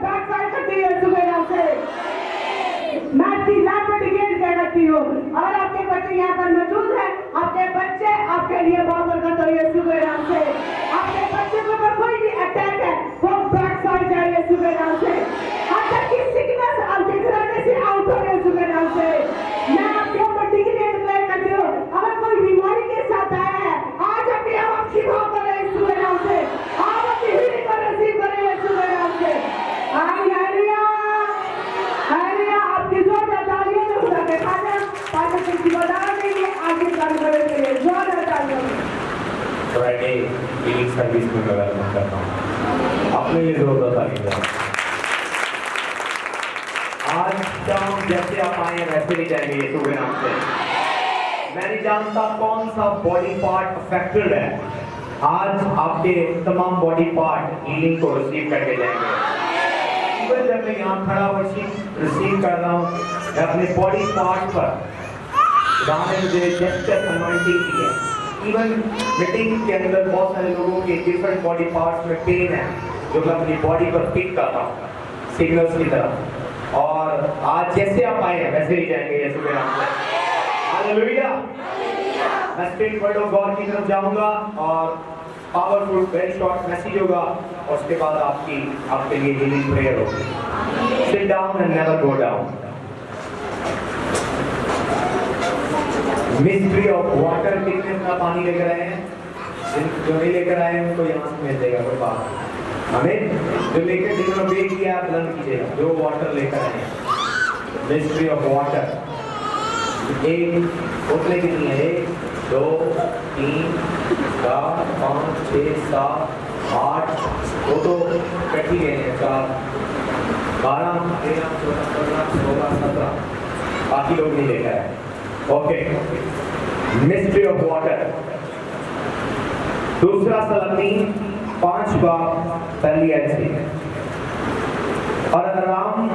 Back side करती है यीशु के नाम से। मैं तीसरा डिकेट कहती हूँ, अगर आपके बच्चे यहाँ पर मौजूद हैं, आपके बच्चे आपके लिए बहुत बरकत हो यीशु के नाम से। आपके बच्चे के ऊपर कोई भी अटैक है वो बैक साइड जाए यीशु के नाम से। आपका की सिकनेस आपके घराने से आउट हो यीशु के नाम से। मैं आपके ऊपर डिकेट करती हूँ, अगर कोई बीमारी के साथ आया है, आज अपने आप शिफा करें यीशु के नाम से। आप अपनी हीलिंग को रिसीव करें यीशु के नाम से। Hallelujah hallelujah. आपकी जोरदार तालियों से खुदा के खाने पाकर किसी बता देंगे आगे काम करने के लिए जोरदार तालियों से। फ्राइडे हीलिंग सर्विस में मैं वेलकम करता हूँ। अपने लिए जोरदार तालियां। आज शाम जैसे आप आए हैं वैसे ही जाएंगे यीशु के नाम से। मैं नहीं जानता कौन सा बॉडी पार्ट अफेक्टेड है, आज आपके तमाम बॉडी पार्ट हीलिंग को रिसीव करके जाएंगे। जब मैं यहाँ खड़ा वर्शिप रिसीव कर रहा हूँ, मैं अपने बॉडी पार्ट पर गाने मुझे जस्ट अनॉइंटिंग की है। इवन मीटिंग के अंदर बहुत सारे लोगों के डिफरेंट बॉडी पार्ट्स में पेन है, जो मैं अपनी बॉडी पर पिक करता हूँ सिग्नल्स की तरह। और आज जैसे आप आए हैं वैसे ही जाएंगे यीशु के नाम से। हालेलुया। मैं स्ट्रेट वर्ड ऑफ गॉड की तरफ जाऊंगा और पावरफुल वेरी शॉर्ट मैसेज होगा, और उसके बाद आपके लिए हीलिंग प्रेयर होगी। Sit down and never go down. Mystery of water, कितने अपना पानी लेकर आए हैं? जो नहीं लेकर आए हैं उनको यहाँ से मिल जाएगा कोई बात। हमें जो लेकर जिन्होंने पे किया आप बुलंद कीजिएगा, जो वाटर लेकर आए हैं। मिस्ट्री ऑफ वाटर, एक बोतलें कितनी है? 1 2 3 4 5 6 7 8, वो तो कटी गए हैं। 4 12 13 14 15 16 17, बाकी लोग नहीं लेकर आए। Okay, mystery of water. दूसरा सलमी 5 बाब पहली आयत से। और अराम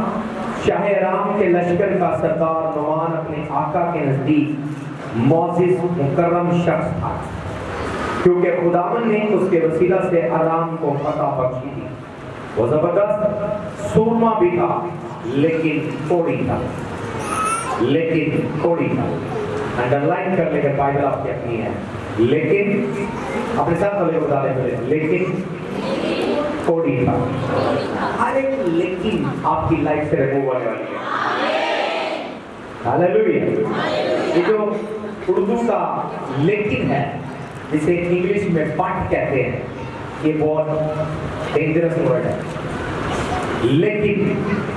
शाह अराम के लश्कर का सरदार नुमान अपने आका के नजदीक मौजिज मुकर्रम शख्स था, क्योंकि खुदावन ने उसके वसीला से अराम को फतह बख्शी थी। वो जबरदस्त सूरमा भी था, लेकिन थोड़ी था, अंडरलाइन कर लेकर बाइबल आपकी अपनी है। लेकिन अपने साथ वाले को बता दें, लेकिन थोड़ी था। हर एक लेकिन आपकी लाइफ से रिमूव होने वाली है। हालेलुया। ये जो उर्दू का लेकिन है, जिसे इंग्लिश में बट कहते हैं, ये बहुत डेंजरस वर्ड है। लेकिन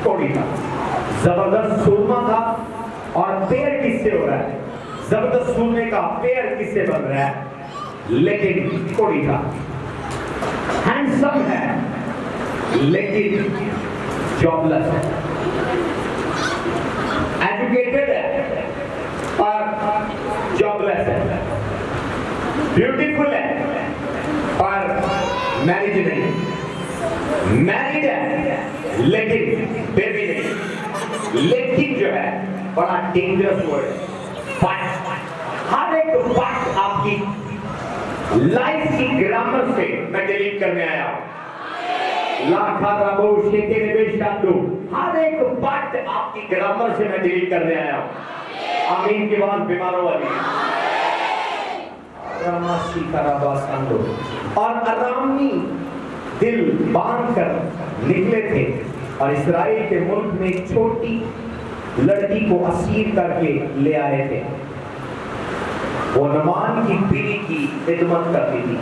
थोड़ी था, जबरदस्त सूरमा था। और पेड़ किससे हो रहा है? जबरदस्त सूरमे का पेड़ किससे बन रहा है? लेकिन थोड़ी था। हैंडसम है, लेकिन जॉबलेस है। एजुकेटेड है, पर जॉबलेस है। ब्यूटीफुल है, पर मैरिज नहीं। मैरिड है, लेकिन बेबी नहीं। लेकिन जो है बड़ा डेंजरस वर्ड है। हर एक बात आपकी लाइफ की ग्रामर से मैं डिलीट करने आया हूं। हर एक बात आपकी ग्रामर से मैं डिलीट करने आया हूं। आमीन के बाद बीमारों वाली। और अरामी दिल बांध कर निकले थे और इसराइल के मुल्क में एक छोटी लड़की को असीर करके ले आए थे। वो नमान की बीवी की खिदमत करती थी।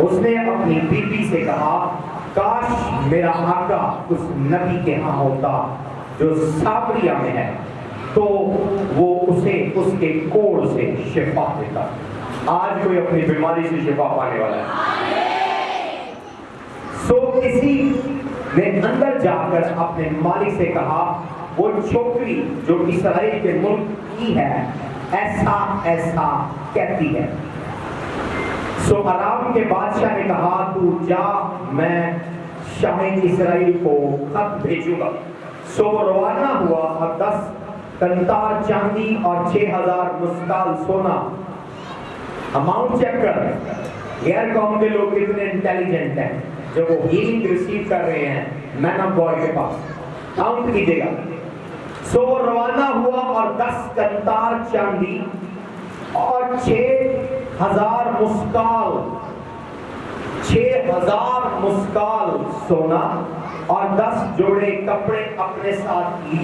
उसने अपनी बीवी से कहा, काश मेरा आका उस नबी के यहाँ होता जो सामरिया में है, तो वो उसे उसके कोड़ से शिफा देता। आज कोई अपनी बीमारी से शिफा पाने वाला है। सो किसी ने अंदर जाकर अपने मालिक से कहा, वो छोकरी जो इसराइल के मुल्क की है ऐसा ऐसा कहती है। सो अराम के बादशाह ने कहा, तू जा, मैं शाह इसराइल को खत भेजूंगा। सो वो रवाना हुआ और 10 कंतार चांदी और 6000 मुस्काल सोना अमाउंट चेक कर غیر قوم کے لوگ کتنے انٹیلیجنٹ ہیں جو وہ ہیلنگ ریسیو کر رہے ہیں مین آف گاڈ کے پاس. کاؤنٹ کیجیے گا. سو وہ روانہ ہوا اور 10 کنتار چاندی اور 6,000 مسکال سونا اور 10 جوڑے کپڑے اپنے ساتھ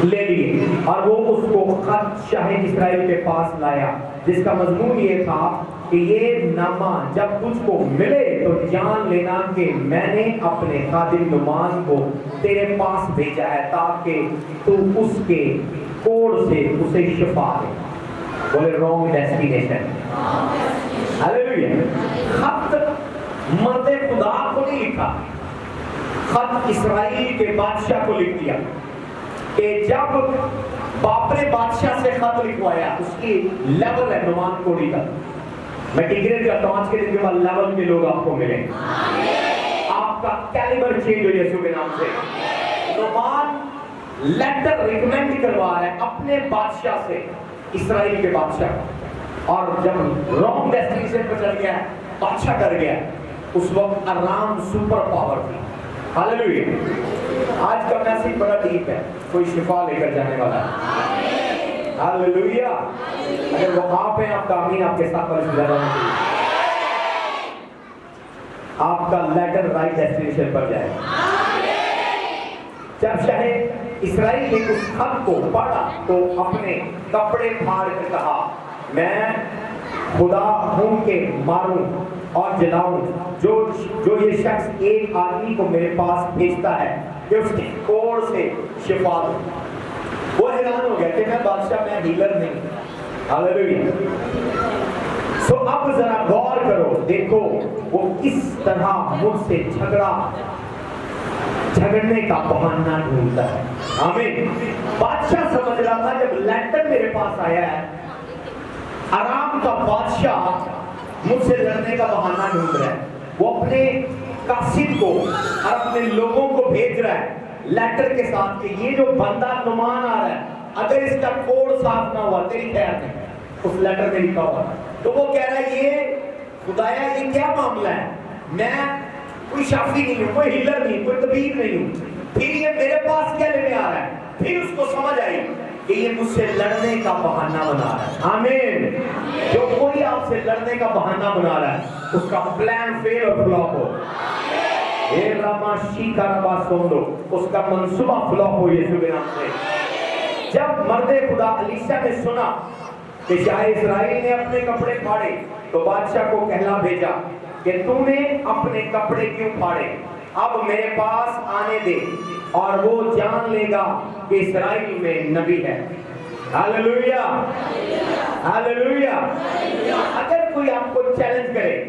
لے لیے اور وہ اس کو خط شاہ اسرائیل کے پاس لایا جس کا مضمون یہ تھا کہ یہ نامہ جب تجھ کو ملے تو جان لینا کہ میں نے اپنے خادم نعمان کو تیرے پاس بھیجا ہے تاکہ تو اس کے کوڑ سے اسے شفا دے. بولے رانگ ڈیسٹینیشن. ہاللیلویا. خط مرد خدا کو نہیں لکھا, خط اسرائیل کے بادشاہ کو لکھ دیا کہ جب باپ نے بادشاہ سے خط لکھوایا اس کی لیول ہے نعمان کوڑی کا. میں ڈگریڈ کرتا ہوں آج کے دن کے بعد لیول کے لوگ آپ کو ملیں, آپ کا کیلیبر چینج ہو یسوع کے نام سے. نعمان لیٹر ریکمینڈ کروا رہا ہے اپنے بادشاہ سے, اسرائیل کے بادشاہ, اور جب رانگ ڈیسٹینیشن پر چل گیا بادشاہ کر گیا. اس وقت ارام سپر پاور تھی. ہاللیلویا. آج کا میسج بڑا ڈیپ ہے, کوئی شفا لے کر جانے والا ہے. ہاللیلویا. اگر وہ آپ ہیں آپ کا آمین آپ کے ساتھ پر زیادہ آپ کا لیٹر رائٹ ڈیسٹینیشن پر جائے. جب شاہ اسرائیل نے اس خط کو پڑھا تو اپنے کپڑے پھاڑ کر کہا میں خدا ہوں کہ ماروں اور جلاؤں جو یہ شخص ایک آدمی کو میرے پاس بھیجتا ہے کہ اس کی کوڑ سے شفا دوں. وہ حیران ہو گیا کہ میں بادشاہ, میں ہیلر نہیں. ہاللیلویا. سو اب ذرا غور کرو, دیکھو وہ کس طرح مجھ سے جھگڑنے کا بہانہ ڈھونڈتا ہے. آمین. بادشاہ سمجھ رہا تھا جب لیٹر میرے پاس آیا ہے, آرام کا بادشاہ مجھ سے لڑنے کا بہانہ ڈھونڈ رہا ہے. وہ اپنے قاصد کو اور اپنے لوگوں کو بھیج رہا ہے لیٹر کے ساتھ کہ یہ جو بندہ نعمان آ رہا ہے اگر اس کا کوڑ صاف نہ ہوا تیری خیر نہیں. اس لیٹر میں لکھا ہوا تو وہ کہہ رہا ہے یہ خدایا یہ کیا معاملہ ہے, میں کوئی شافی نہیں ہوں, کوئی ہیلر نہیں, کوئی طبیب نہیں ہوں, پھر یہ میرے پاس کیا لینے آ رہا ہے. پھر اس کو سمجھ آئی کہ یہ مجھ سے لڑنے کا بہانہ بنا رہا ہے. آمین. جو کوئی آپ سے لڑنے کا بہانہ بنا رہا ہے اس کا پلان فیل اور فلاپ ہو. اے راماشی کا ربا سوندو, اس کا منصوبہ فلاپ ہو یسوع کے نام سے. جب مرد خدا الیشا نے سنا کہ شاہ اسرائیل نے اپنے کپڑے پھاڑے تو بادشاہ کو کہلا بھیجا کہ تم نے اپنے کپڑے کیوں پھاڑے, اب میرے پاس آنے دے اور وہ جان لے گا کہ اسرائیل میں نبی ہے. ہاللیلویا. ہاللیلویا. اگر کوئی آپ کو چیلنج کرے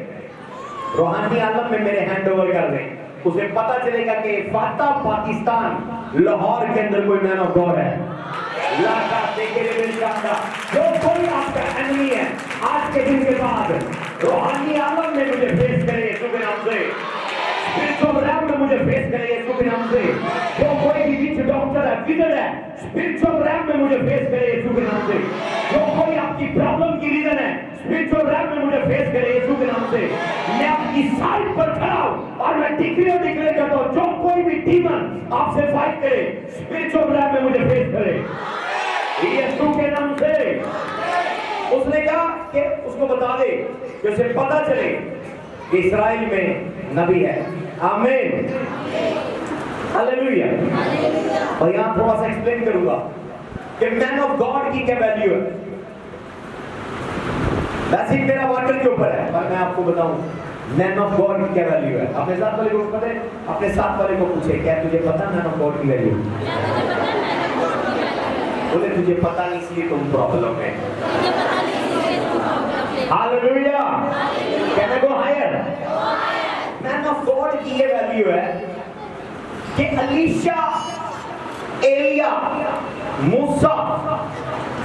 روحانی عالم میں میرے ہینڈ اوور کر دیں, اسے پتا چلے گا کہ فاتح پاکستان لاہور کے اندر کوئی مین آف گاڈ ہے. جو کوئی آپ کا انمی ہے آج کے دن کے بعد روحانی عالم میں مجھے فیس کرے یسوع کے نام سے, اسپرچوئل ریم میں مجھے فیس کرے یسوع کے نام سے. جو کوئی بھی وچ ڈاکٹر ہے وزرڈ ہے اسپرچوئل ریم میں مجھے فیس کرے یسوع کے نام سے. جو کوئی آپ کی پرابلم کی ریزن ہے اسپرچوئل ریم میں مجھے فیس کرے یسوع کے نام سے. میں آپ کی سائڈ پر کھڑا ہوں اور میں ڈکلیئر کرتا ہوں جو کوئی بھی ڈیمن آپ سے فائٹ کرے اسپرچوئل ریم میں مجھے فیس کرے یسوع کے نام سے. اس نے کہا کہ اس کو بتا دے کہ اسے پتا چلے کہ اسرائیل میں نبی ہے. آمین. ہاللیلویا. اور یہاں تھوڑا سا ایکسپلین کروں گا کہ مین آف گاڈ کی کیا ویلیو ہے. ویسے میرا واٹر کے اوپر ہے پر میں آپ کو بتاؤں مین آف گاڈ کی کیا ویلیو ہے. اپنے ساتھ والے کو پتہ ہے, اپنے ساتھ والے کو پوچھے کیا تجھے پتا مین آف گاڈ کی ویلیو. بولے تجھے پتا نہیں اس لیے تم پرابلم ہے. Hallelujah. Can I go higher. Man of God کی یہ ویلیو ہے کہ الیشا, ایلیا, موسیٰ,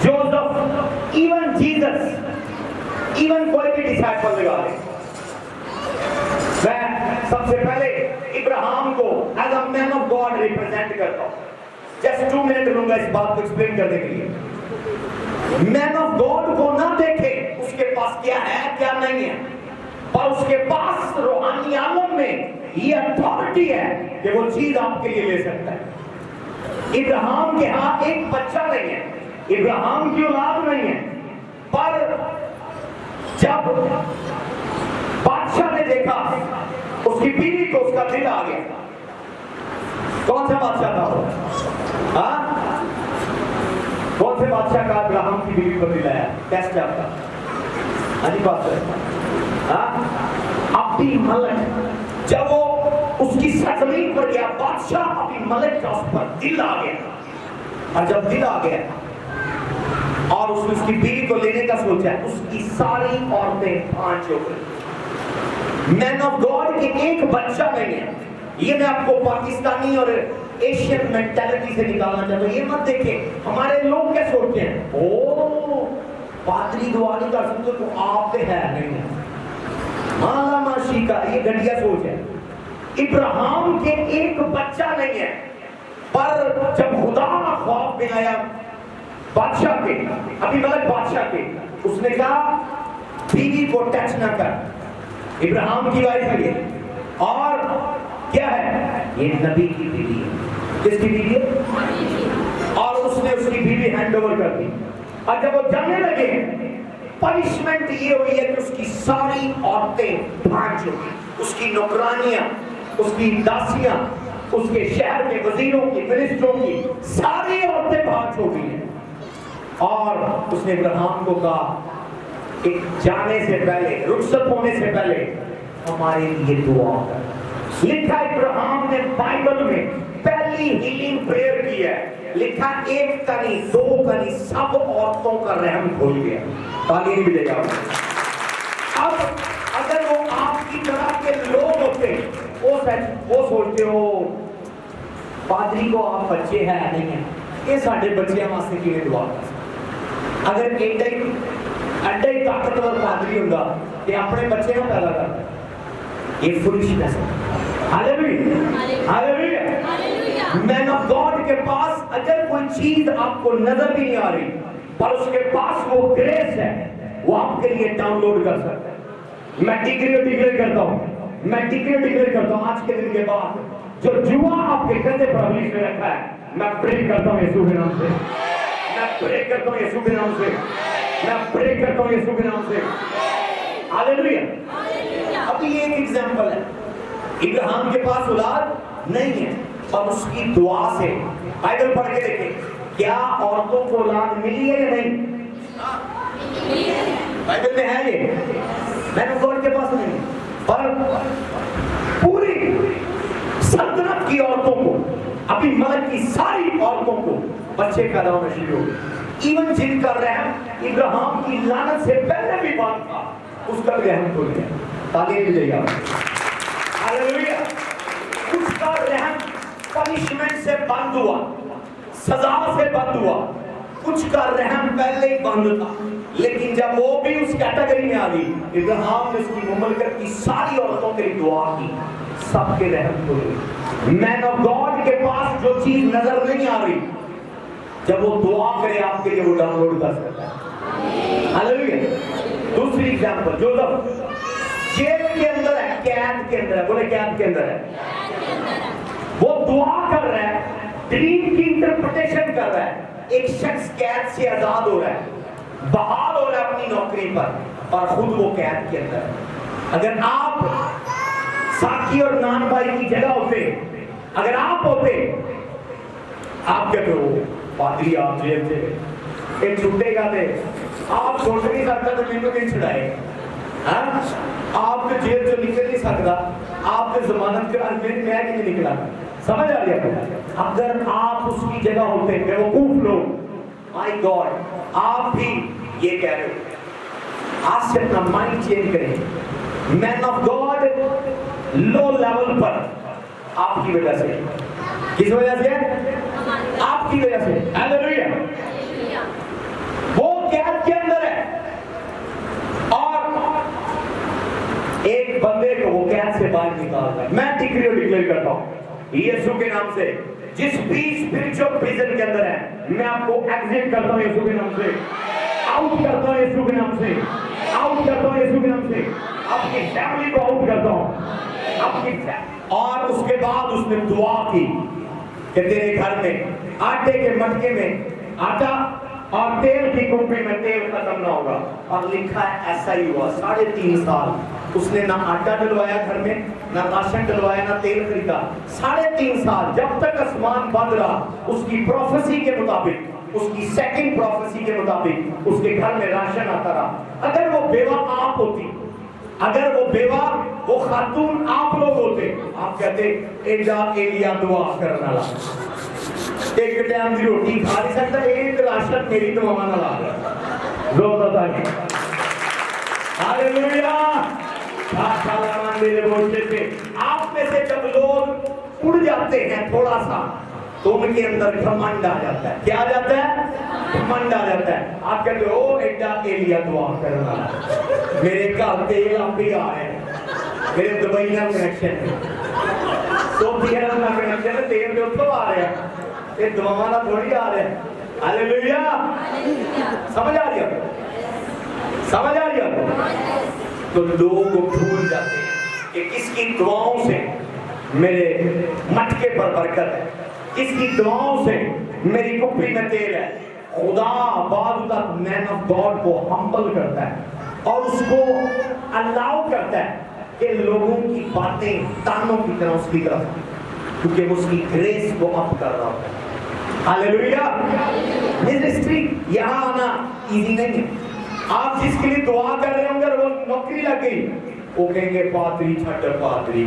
جوزف, ایون جیزس, ایون کوئی بھی ڈسائپل لگا لے. میں سب سے پہلے ابراہیم کو as a man of God represent کرتا ہوں. جسٹ 2 منٹ لوں گا اس بات کو ایکسپلین کرنے کے لیے. مین آف گاڈ کو نہ دیکھے اس کے پاس کیا ہے کیا نہیں ہے, पर उसके पास रूहानी आलम में ये अथॉरिटी है कि वो चीज आपके लिए ले सकता है। इब्राहिम के हाथ एक बच्चा नहीं है, इब्राहिम की औलाद नहीं है, पर जब बादशाह ने देखा उसकी बीवी को, उसका दिल आ गया। कौन सा बादशाह था वो? हाँ, कौन से बादशाह का इब्राहिम की बीवी को दिल आया? टेस्ट आपका अजी अब्दी मलक, जब वो उसकी सरजमीन पर गया, बादशाह अब्दी मलक का उस पर दिल आ गया। और जब दिल आ गया और उसने उसकी बीवी को लेने का सोचा, उसकी सारी औरतें पांच हो गई। मैन ऑफ गॉड के एक बच्चा नहीं है। ये मैं आपको पाकिस्तानी और एशियन मेंटालिटी से निकालना चाहता हूं। ये मत देखें हमारे लोग क्या सोचते हैं, ओ पादरी दुआ नहीं कर सकते तो आप पे है नहीं है, माला माशी का, ये घटिया सोच है। इब्राहिम के एक बच्चा नहीं है, पर जब खुदा ख्वाब में आया बादशाह के, अभी मलक बादशाह के, उसने कहा बीवी को टच ना कर। इब्राहिम की वाइफ है ये, और क्या है ये? नबी की बीवी है। किसकी बीवी है? और उसने उसकी बीवी हैंड ओवर कर दी। और जब वो जाने लगे, पनिशमेंट ये हुई है कि उसकी सारी औरतें भाग चुकी, उसकी नौकरानियां, उसकी दासियां, उसके शहर के वजीरों की, मिनिस्टरों की सारी औरतें भाग चुकी हैं। और उसने इब्राहिम को कहा कि जाने से पहले, रुखसत होने से पहले हमारे लिए दुआ कर। लिखा इब्राहिम ने बाइबल में पहली हीलिंग प्रेयर की है। लिखा एक का नहीं, दो का नहीं, सब औरतों का रहम खुल गया। ताली नहीं मिलेगा। अब अगर वो आपकी तरह के लोग होते, वो सोचते हो पादरी को आप बच्चे है नहीं है, ये साढ़े बच्चे वास्ते किवें दुआ कर। अगर एडा ही ताकतवर पादरी होंदा ते अपने बच्चे को पैदा करता, ये फुलिशनेस है। Hallelujah, hallelujah. Man of God के पास अगर कोई चीज आपको नजर भी नहीं आ रही, पर उसके पास वो ग्रेस है, वो आपके लिए डाउनलोड कर सकता है। मैं डिक्लेयर करता हूँ, मैं डिक्लेयर करता हूँ आज के दिन के बाद जो जुआ आपके कंधे पर अभी में रखा है, मैं प्रे करता हूँ यीशु के नाम से, मैं प्रे करता हूँ यीशु के नाम से, मैं प्रे करता हूँ यीशु के नाम से। हालेलुया। अभी ये एक एग्जांपल है, इब्राहिम के पास औलाद नहीं है, और उसकी दुआ से, बाइबल पढ़ के देखें, क्या औरतों को औलाद मिली है या नहीं? बाइबल में है ये, मैंने गॉड के पास नहीं, पर पूरी सल्तनत की औरतों को, अभी मलक की सारी औरतों को बच्चे पैदा होने शुरू हो गए। इवन जिनका रहम इब्राहिम की लानत से पहले भी बात था, उसका भी रहम खुल गया। ताली मिल जाएगा। हालेलुया। उसका रहम पनिशमेंट से बंद हुआ, सजा से बंद हुआ। कुछ का रहम पहले ही बंद था, लेकिन जब वो भी उस कैटेगरी में आ गई, इब्राहिम ने उसकी मुमलकत की सारी औरतों के लिए दुआ की, सबके रहम खुल गए। मैन ऑफ गॉड के पास जो चीज नजर नहीं आ रही, जब वो दुआ करे आपके लिए, वो डाउनलोड कर सकता है। हालेलुया। दूसरी एग्जांपल, जोसेफ जेल के अंदर है, कैद के अंदर है, बोले कैद के अंदर है, वो दुआ कर रहा है, ड्रीम की इंटरप्रिटेशन कर रहा है। एक शख्स कैद से आजाद हो रहा है, बहाल हो रहा है अपनी नौकरी पर, और खुद वो कैद के अंदर है। अगर आप साकी और नान भाई की जगह होते, अगर आप होते, आप कहते हो पादरी आप जेल से एक छुट्टेगा थे, आप सोच नहीं सकता तो मैंने नहीं छुड़ाए, आप तो जेल से निकल नहीं सकता, आप तो जमानत के बाद मैं नहीं निकला। समझ आ रही है? अगर आप उसकी जगह होते, बेवकूफ लोग, माय गॉड, आप भी ये कह रहे हो। आज से अपना माइंड चेंज करें। Man of God low level पर आपकी वजह से, किस वजह से? आपकी वजह से। हालेलुया। वो कैद के अंदर है, और एक बंदे को वो कैद से बाहर निकालता है। मैं डिक्लेयर करता हूं यीशु के नाम से, जिस भी स्पिरिचुअल प्रिजन के अंदर है, मैं आपको एग्जिट करता हूं यीशु के नाम से, आउट करता हूं यीशु के नाम से, आउट करता हूं यीशु के नाम से। اپنی فیملی کو آؤٹ کرتا ہوں اور اس کے بعد اس نے دعا کی کہ تیرے گھر میں آٹے کے مٹکے میں آٹا اور تیل کی کپڑی میں تیل ختم نہ ہوگا. اور لکھا ہے ایسا ہی ہوا. 3.5 سال اس نے نہ آٹا ڈلوایا گھر میں, نہ راشن ڈلوایا, نہ تیل خریدا. 3.5 سال جب تک آسمان بند رہا, اس کی پروفیسی کے مطابق, اس کی سیکنڈ پروفیسی کے مطابق اس کے گھر میں راشن آتا رہا. اگر وہ بیوہ آپ ہوتی, اگر وہ بیوہ وہ خاتون آپ لوگ ہوتے, آپ کہتے ایڈا ایلیا دعا کرنا لا, ایک ٹائم کی روٹی کھا نہیں سکتا, ایک راشن میری دعا نہ لا. لوگ بتا کے ہاللیلویا. میرے بولتے تھے آپ میں سے جب لوگ اڑ جاتے ہیں تھوڑا سا تو ان کے اندر گھمنڈ آ جاتا ہے. کیا آ جاتا ہے؟ گھمنڈ آ جاتا ہے. آپ کہتے ہو ایڈا ایلیا دعا کرنا, میرے گھر تیل آپ بھی آ رہے ہیں, میرے دبئی کا کنیکشن ہے, سعودی عرب کا کنیکشن ہے, تیل جو اتوں آ رہے ہیں, یہ دعاواں نہ تھوڑی آ رہے ہیں. ہاللیلویا. سمجھ آ رہی ہے؟ سمجھ آ رہی ہے؟ تو لوگ بھول جاتے ہیں کہ کس کی دعاؤں سے میرے مٹکے پر برکت ہے, کس کی دعاؤں سے میری کپڑی میں تیل ہے. خدا بعض اوقات مین آف گاڈ کو ہمبل کرتا ہے اور اس کو الاؤ کرتا ہے کہ لوگوں کی باتیں تانوں کی طرح اس کی طرف, کیونکہ وہ اس کی گریس کو اپ کر رہا ہوتا ہے. ہاللیلویا. منسٹری یہاں آنا ایزی نہیں ہے. آپ جس کے لیے دعا کر رہے ہوں گے وہ نوکری لگ گئی, وہ کہیں گے پادری چھٹ پادری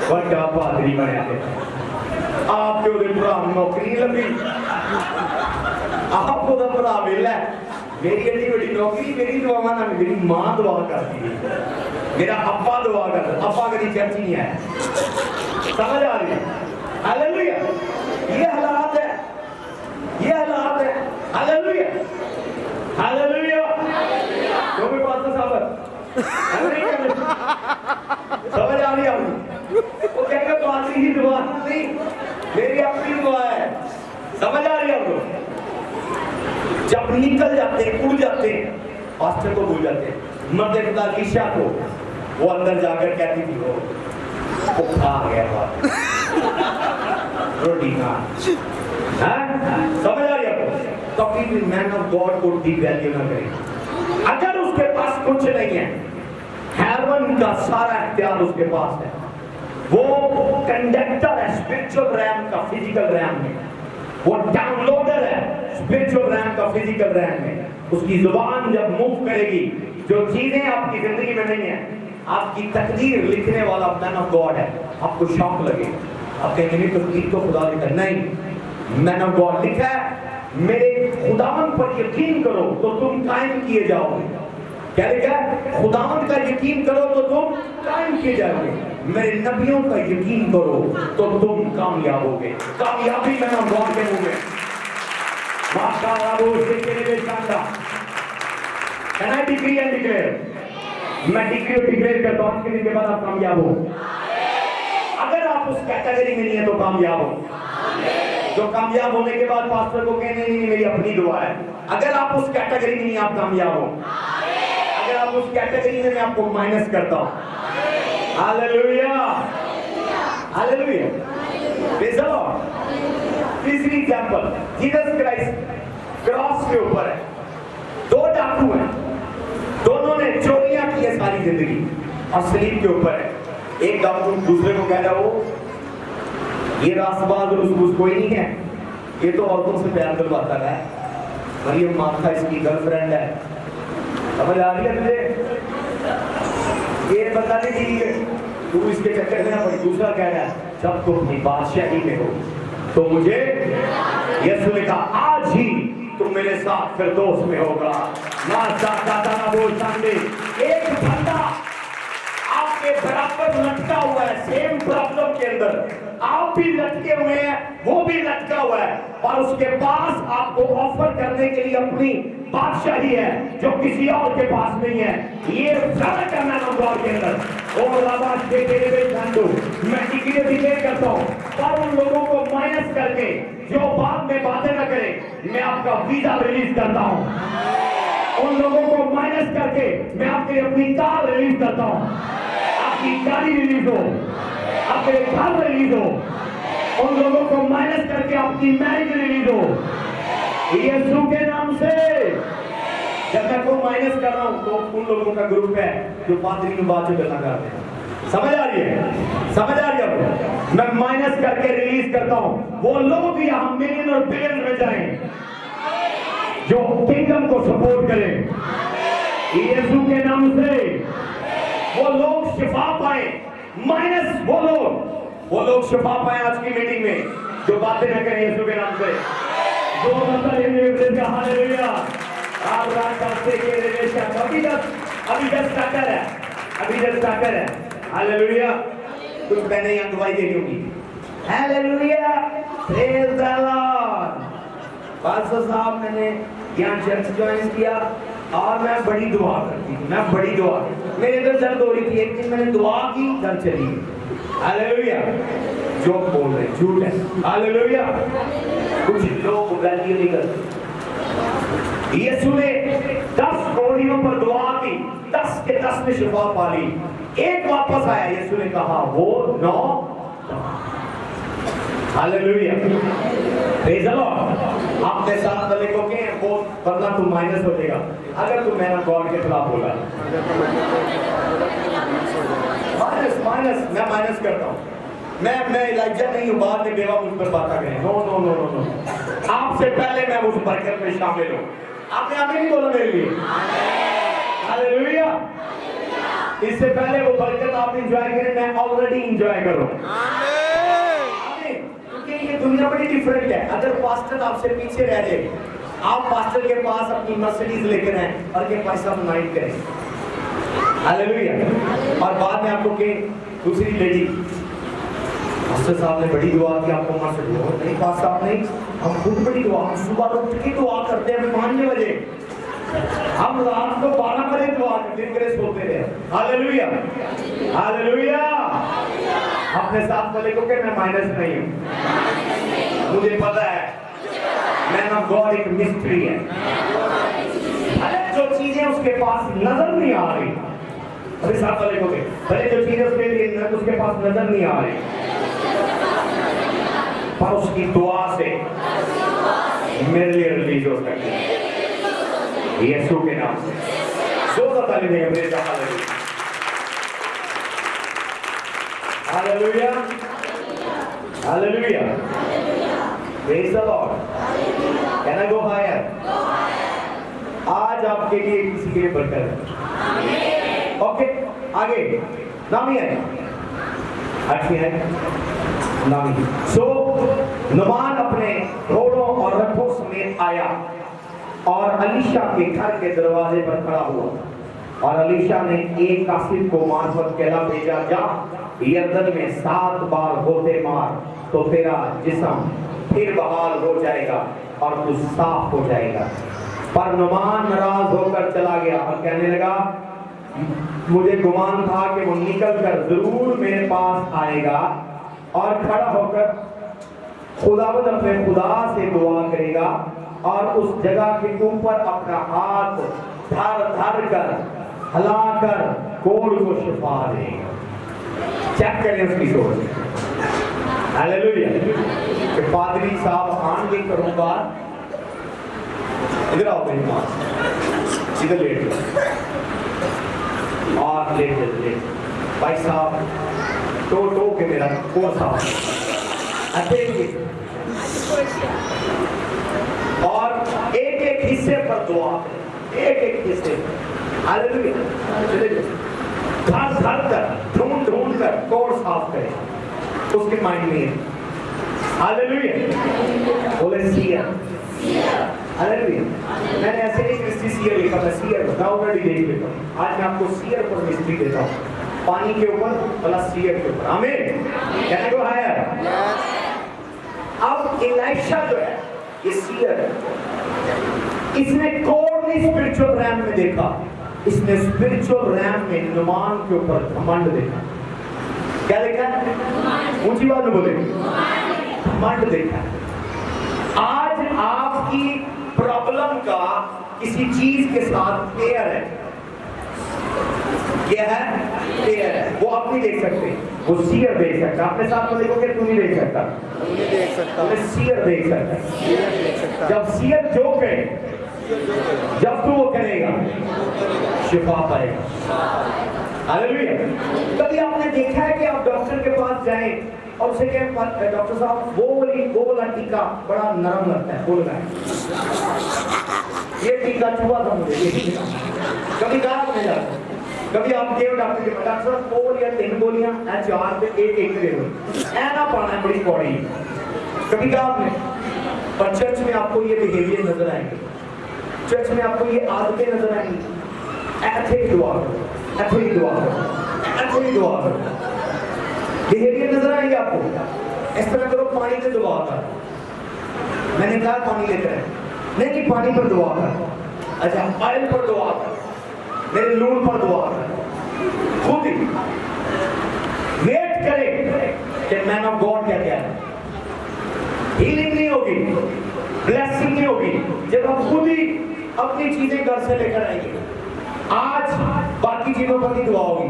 بڑا پادری بنے تھے, آپ کے ادھر برا نوکری لگی, آپ کو ادھر برا مل ہے. میری ایڈی بڑی نوکری, میری دعا نہ, میری ماں دعا کرتی ہے, میرا ابا دعا کرتا, ابا کبھی چرچ نہیں ہے. سمجھ آ رہی ہے؟ ہاللیلویا. یہ حالات ہے, یہ حالات ہے. ہاللیلویا. ہاللیلویا. جو بھی بات صاحب سمجھ آ رہی ہے؟ وہ کہہ گا پادری کی دعا نہیں, میری اپنی دعا ہے. سمجھ آ رہی ہے آپ کو؟ جب نکل جاتے ہیں, اڑ جاتے ہیں, پاسٹر کو بھول جاتے ہیں. مرد خدا علیشا کو وہ اندر جا کر کہتی تھی وہ کھا گیا بات روٹی کھا. سمجھ آ رہی ہے آپ کو؟ کبھی بھی مین آف گاڈ کو ڈی ویلیو نہ کریں. اگر اس کے پاس کچھ نہیں ہے, ہیون کا سارا اختیار اس کے پاس ہے, وہ کنڈکٹر ہے اسپرچل ریم کا فزیکل ریم میں, وہ ڈاؤن لوڈر ہے اسپرچل ریم کا فزیکل ریم میں. اس کی زبان جب موو کرے گی, جو چیزیں آپ کی زندگی میں نہیں ہیں, آپ کی تقدیر لکھنے والا مین آف گاڈ ہے. آپ کو شوق لگے, آپ کہیں گے تقدیر کو خدا لکھا نہیں, مین آف گاڈ لکھا ہے میرے خداوند پر یقین کرو تو تم قائم کیے جاؤ گے. کیا لکھا ہے؟ خداوند کا یقین کرو تو تم قائم کیے جاؤ گے. میرے نبیوں کا یقین کرو تو تم کامیاب ہوگے. کامیابی میں نہ گاڈ کے منہ میں. ماشاءاللہ وہ سے کے شاندار. Can I decree and declare? میں ڈکری اور ڈکلیئر کرتا ہوں کہ دن کے بعد آپ کامیاب ہو. اگر آپ اس کیٹیگری میں نہیں ہیں تو کامیاب ہو. جو کامیاب ہونے کے بعد پاسٹر کو کہنے نہیں میری اپنی دعا ہے. اگر آپ اس کیٹیگری میں نہیں آپ کامیاب ہو. اگر آپ اس کیٹیگری میں آپ کو مائنس کرتا ہوں. ہاللیلویا. ہاللیلویا. پریز دی لارڈ. تیسری ایگزامپل, جیسس کرائسٹ کراس کے اوپر ہے. 2 ڈاکو ہیں, دونوں نے چوریاں کی ہے ساری زندگی اور صلیب کے اوپر ہے. ایک ڈاکو دوسرے کو کہہ رہا ہو یہ راست باز اور اس کوئی نہیں ہے, یہ تو عورتوں سے پیار دلواتا ہے, مریم مارتھا اس کی گرل فرینڈ ہے. سمجھ آ رہی ہے مجھے؟ یہ بتا دیجیے تو اس کے چکر میں نہ پڑی. دوسرا کہہ رہا ہے جب تم اپنی بادشاہی میں ہو تو مجھے یسوع نے کہا آج ہی تم میرے ساتھ فردوس میں ہوگا. ایک بندہ آپ کے برابر لٹکا ہوا ہے سیم پرابلم کے اندر, آپ بھی لٹکے ہوئے ہیں, وہ بھی لٹکا ہوا ہے, اور اس کے پاس آپ کو آفر کرنے کے لیے اپنی بادشاہی ہے جو کسی اور کے پاس نہیں ہے. یہ فرق کرنا نمبر کے اندر اور آواز دے کے میں ڈکلیئر کرتا ہوں, اور ان لوگوں کو مائنس کر کے جو بعد میں باتیں نہ کرے, میں آپ کا ویزا ریلیز کرتا ہوں. उन लोगों को माइनस करके मैं आपके अपनी कार रिलीज करता हूं, आपकी गाड़ी रिलीज हो, आपके घर रिलीज हो, उन लोगों को माइनस करके आपकी मैरिज रिलीज हो यीशु के नाम से। जब मैं को माइनस कर रहा हूं तो उन लोगों का ग्रुप है जो पादरी में बातें करना करते हैं, समझ आ रही है, समझ आ रही है। मैं माइनस करके रिलीज करता हूं, वो लोग यहाँ मिलियन और बिलियन में जाएं जो किंगडम को सपोर्ट करें यीशु के नाम से। वो लोग शिफा पाए, माइनस वो लोग शिफा पाए आज की मीटिंग में जो बातें न करें यीशु के नाम से। जो मतलब हालेलुया। आप रात से के रिलेशन अभी जस्ट स्टार्टर है हालेलुया। कुछ मैंने यहाँ गवाही देनी होगी hallelujah, praise the Lord. Pastor साहब मैंने यहाँ चर्च ज्वाइन किया और मैं बड़ी दुआ करती थी, मैं बड़ी दुआ, मेरे अंदर दर्द हो रही थी। एक दिन मैंने दुआ की, दर्द चली गई हालेलुया। जो बोल रहे झूठ है हालेलुया। कुछ लोग वैल्यू नहीं करते। यीशु ने 10 कोड़ियों पर दुआ की, 10 के 10 ने शिफा पा ली, एक वापस आया, यीशु ने कहा वो 9 हालेलुया प्रेज द लॉर्ड। आपने साथ वाले को कहे वो वरना तू माइनस हो जाएगा अगर तू मैन ऑफ गॉड के खिलाफ बोला। माइनस मैं माइनस करता हूँ, मैं इलाइजा नहीं हूँ, बाद में बेवा मुझ पर बात करें। No no no no no, आपसे पहले मैं उस बरकत में शामिल हूँ। आपने आमीन नहीं बोला मेरे लिए हालेलुया। इससे पहले वो बरकत आप एंजॉय करें, मैं ऑलरेडी एंजॉय करूँ। क्योंकि ये दुनिया बड़ी डिफरेंट है। अगर पास्टर आपसे पीछे रह जाए, आप पास्टर के पास अपनी मर्सिडीज लेकर आए और के पैसा नाइट करें हालेलुया। और बाद में आपको के दूसरी लेडी पास्टर साहब ने बड़ी दुआ की, आपको मर्सिडीज हो नहीं, पास्टर साहब नहीं, हम खुद बड़ी दुआ, हम सुबह उठ के दुआ करते हैं 5 बजे, हम रात को 12 बजे दुआ करते सोते थे हालेलुया हालेलुया। अपने साथ वाले को कि मैं माइनस नहीं हूं, मुझे पता है मैन ऑफ गॉड एक मिस्ट्री है। अरे जो चीजें उसके पास नजर नहीं आ रही, अपने साथ वाले को भले जो चीजें उसके पास नजर नहीं आ रही, पर उसकी दुआ से मेरे लिए रिलीज हो सकती है यीशु के नाम से। जोर ताली देंगे मेरे साथ hallelujah hallelujah praise the Lord. Can I go higher? आज आपके लिए किसी के लिए बरकत है। ओके आगे नामी है, अच्छी है नामी। सो नुमान अपने घोड़ों और रथों समेत आया और अलीशा के घर के दरवाजे पर खड़ा हुआ, और अलीशा ने एक कासिद को मार्फत कहला भेजा, जा यरदन में 7 बार गोते मार तो तेरा जिस्म फिर बहाल हो जाएगा और तू साफ हो जाएगा। पर नुमान नाराज होकर चला गया और कहने लगा, मुझे गुमान था कि वो निकल कर जरूर मेरे पास आएगा और खड़ा होकर खुदावंद अपने खुदा से दुआ करेगा और उस जगह के ऊपर अपना हाथ धर धर कर हिलाकर कोढ़ को शिफा देगा। चेक करें उसकी सोच हालेलुया। कि पादरी साहब आएंगे करूंगा, इधर आओ मेरे पास, इधर लेट और लेट भाई साहब तो के मेरा कोर साहब और एक एक हिस्से पर दुआ, एक एक हिस्से हालेलुया। धर धर कर ढूंढ ढूंढ कर कोर साफ करें उसके माइंड में हालेलुया। बोले सीयर हालेलुया। मैंने ऐसे नहीं क्रिस्टी सीयर लिखा था, सीयर मैं ऑलरेडी देख लेता हूँ। आज मैं आपको सीयर पर मिस्ट्री देता हूँ, पानी के ऊपर प्लस सीयर के ऊपर। आमीन। कहने को हायर। अब एलीशा जो है ये सीयर है, इसने कोर नहीं स्पिरिचुअल रैम में देखा, इसने स्पिरिचुअल रैम में नुमान के ऊपर घमंड देखा। क्या देखा? ऊंची बात में बोले घमंड देखा। आज आपकी प्रॉब्लम का किसी चीज के साथ पेयर है, क्या है? पेयर है। वो आप नहीं देख सकते, वो सीयर देख सकता। अपने साथ में देखोगे तू नहीं देख सकता, तुम्हें सीयर देख सकता। जब सीयर जो करे, जब तू वो करेगा शिफा पाएगा। हालेलुया। कभी आपने देखा है कि आप डॉक्टर के पास जाएं और उसे कहें डॉक्टर साहब वो वाला टीका बड़ा नरम लगता है, वो लगाएं, ये टीका चुभा था मुझे, कभी कहा नहीं जाता। कभी आप गए डॉक्टर के पास, डॉक्टर साहब 2 गोलियां 3 गोलियां 4 पे एक दे दो, ऐसा पाना है बड़ी पौड़ी। कभी कहा आपने? पर चर्च में आपको ये बिहेवियर नजर आएंगे, चर्च में आपको ये आदतें नजर आएंगी। ऐसे ही दुआ करो, ऐसे ही दुआ करो, ऐसे ही दुआ करो। बिहेवियर नजर आएंगे आपको। इस तरह करो, पानी से दुआ कर। मैंने कहा पानी लेकर आए, नहीं पानी पर दुआ कर। अच्छा ऑयल पर दुआ कर, मेरे लून पर दुआ कर। खुद ही वेट करे कि मैन ऑफ गॉड क्या क्या है। हीलिंग नहीं होगी, ब्लेसिंग नहीं होगी जब हम खुद ही अपनी चीजें घर से लेकर आएंगे। आज बाकी चीजों पर ही दुआ होगी।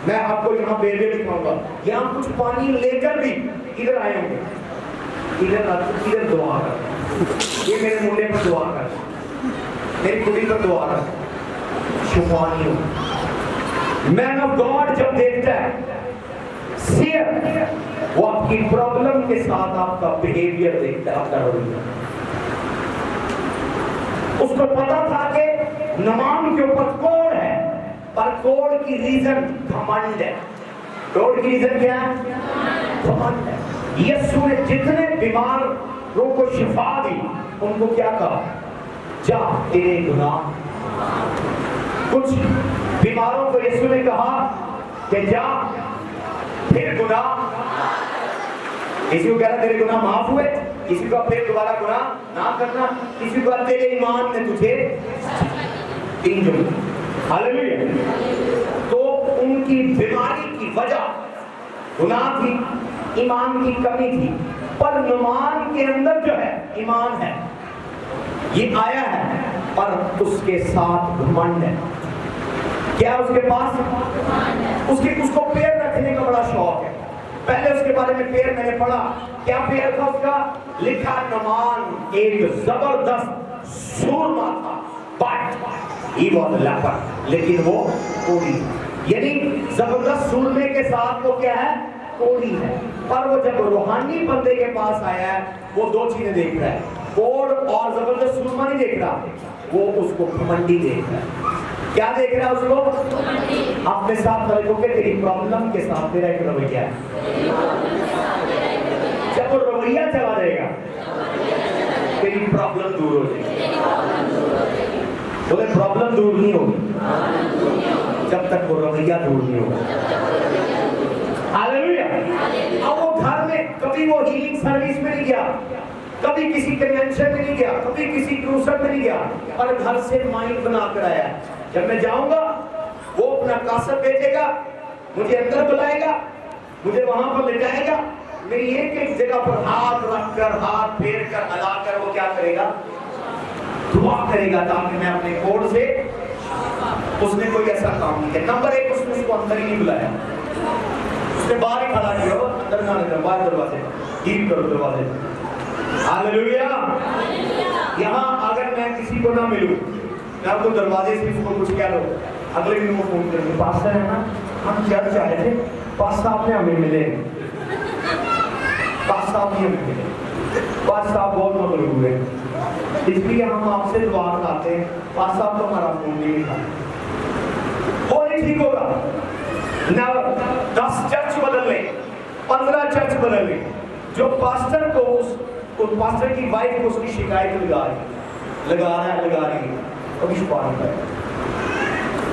मैं आपको यहाँ बेबे दिखाऊंगा, यहाँ कुछ पानी लेकर भी इधर आए होंगे, इधर दुआ कर। ये मेरे मुंडे पर दुआ कर, मेरी कुड़ी पर दुआ कर। शुभानी हो। मैन ऑफ गॉड जब देखता है सीयर, वो आपकी प्रॉब्लम के साथ आपका बिहेवियर देखता है, आपका रवैया। उसको पता था कि नमान के ऊपर कोड़ है, पर कोड़ की रीजन घमंड है। कोड़ की रीजन क्या है? घमंड है। यीशु ने जितने बीमारों को शिफा दी, उनको क्या कहा? जा तेरे गुनाह। कुछ बीमारों को यीशु ने कहा कि जा फिर गुनाह। किसी को कह रहा तेरे गुनाह माफ हुए, किसी को फिर दोबारा गुनाह ना करना, किसी को तेरे ईमान ने तुझे 3 जुर्म। हालेलुया। तो उनकी बीमारी की वजह गुनाह थी, ईमान की कमी थी। पर नुमान के अंदर जो है ईमान है, ये आया है, पर उसके साथ घमंड है। क्या उसके पास? उसको पैर रखने का बड़ा शौक है। पहले उसके बारे में पैर मैंने पढ़ा, क्या पैर था उसका? लिखा नमान एक जबरदस्त सूरमा था, बट ही वाज लेपर, लेकिन वो कोढ़ी। यानी जबरदस्त सूरमे के साथ वो क्या है? कोढ़ी है। पर वो जब रूहानी बंदे के पास आया है, वो 2 चीजें देख रहा है, कोढ़ और जबरदस्त सूरमा नहीं देख रहा, वो उसको घमंडी देख रहा है। क्या देख रहा है उसको? अपने साथ वाले के तेरी प्रॉब्लम के साथ तेरा एक रवैया है। जब वो रवैया चला जाएगा, तेरी प्रॉब्लम दूर हो जाएगी। बोले प्रॉब्लम दूर नहीं होगी जब तक वो रवैया दूर नहीं होगा। हालेलुया। अब वो घर में कभी वो हीलिंग सर्विस में नहीं गया, कभी किसी कन्वेंशन में नहीं गया, कभी किसी क्रूसर में नहीं गया, पर घर से माइंड बना कर आया। जब मैं जाऊंगा, वो अपना कासर भेजेगा, मुझे अंदर बुलाएगा, मुझे वहां पर ले जाएगा, मेरी एक जगह पर हाथ रखकर, हाथ फेर कर, हिलाकर वो क्या करेगा? दुआ करेगा, ताकि मैं अपने कोड से। उसने कोई ऐसा काम नहीं किया। नंबर 1, उसने उसको अंदर ही नहीं बुलाया, उसने बाहर ही खड़ा किया, अंदर ना लेकर बाहर दरवाजे हील करो दरवाजे। हालेलुया। यहाँ अगर मैं किसी को ना मिलूं, मैं आपको दरवाजे से उसको कुछ कह लो, अगले दिन वो फोन करेंगे, पास्टर है ना, हम चर्च आए थे, पास्टर आपने हमें मिले, पास्टर आप नहीं हमें मिले, पास्टर आप बहुत मदद हुए, इसलिए हम आपसे दुआ कराते हैं, पास्टर आप तो हमारा फोन नहीं था। वो नहीं ठीक होगा ना। 10 चर्च बदल ले, 15 चर्च बदल ले, जो पास्टर को उस पास्टर की वाइफ को उसकी शिकायत लगा रही है,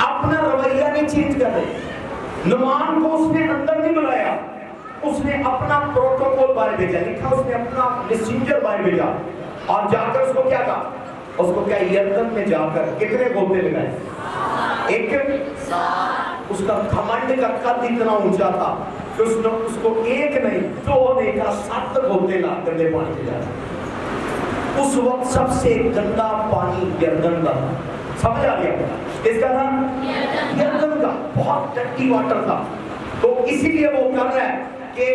अपना रवैया नहीं चेंज कर रहे। नुमान को उसने अंदर नहीं बुलाया, उसने अपना प्रोटोकॉल बाहर भेजा, लिखा उसने अपना मैसेंजर बाहर भेजा, और जाकर उसको क्या कहा? उसको क्या यर्दन में जाकर कितने गोते लगाए? एक। उसका घमंड का कद इतना ऊंचा था कि उसने उसको 1 नहीं 2 नहीं कहा, 7 गोते ला कर पानी में जाए। उस वक्त सबसे गंदा पानी यरदन का था। समझ आ गया? किसका था? यरदन का। बहुत डर्टी वाटर था। तो इसीलिए वो कर रहा है कि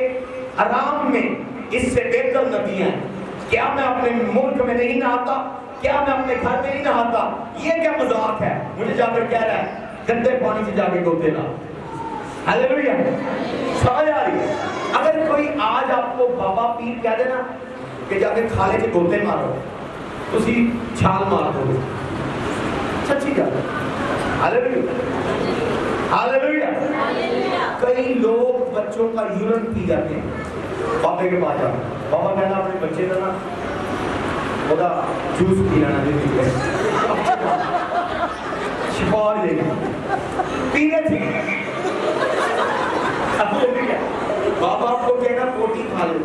आराम में इससे बेहतर नदियां हैं। क्या मैं अपने मुल्क में नहीं नहाता? क्या मैं अपने घर में नहीं नहाता? ये क्या मजाक है? मुझे जाकर कह रहा है गंदे पानी से जाके गोते ला। हालेलुया। समझ आ रही है? अगर कोई आज आपको बाबा पीर कह देना कि जाके खाले से गोते मारो, तुसी छाल मार दो। सच्ची गल। हालेलुया। हालेलुया। कई लोग बच्चों का यूरिन पी जाते हैं, बाबे के पास जाओ, बाबा कहना अपने बच्चे का ना ओदा जूस पीना ना दे, शिफा हो जाएगी, पीने थी। बाबा आपको कहना पोटी खा लो,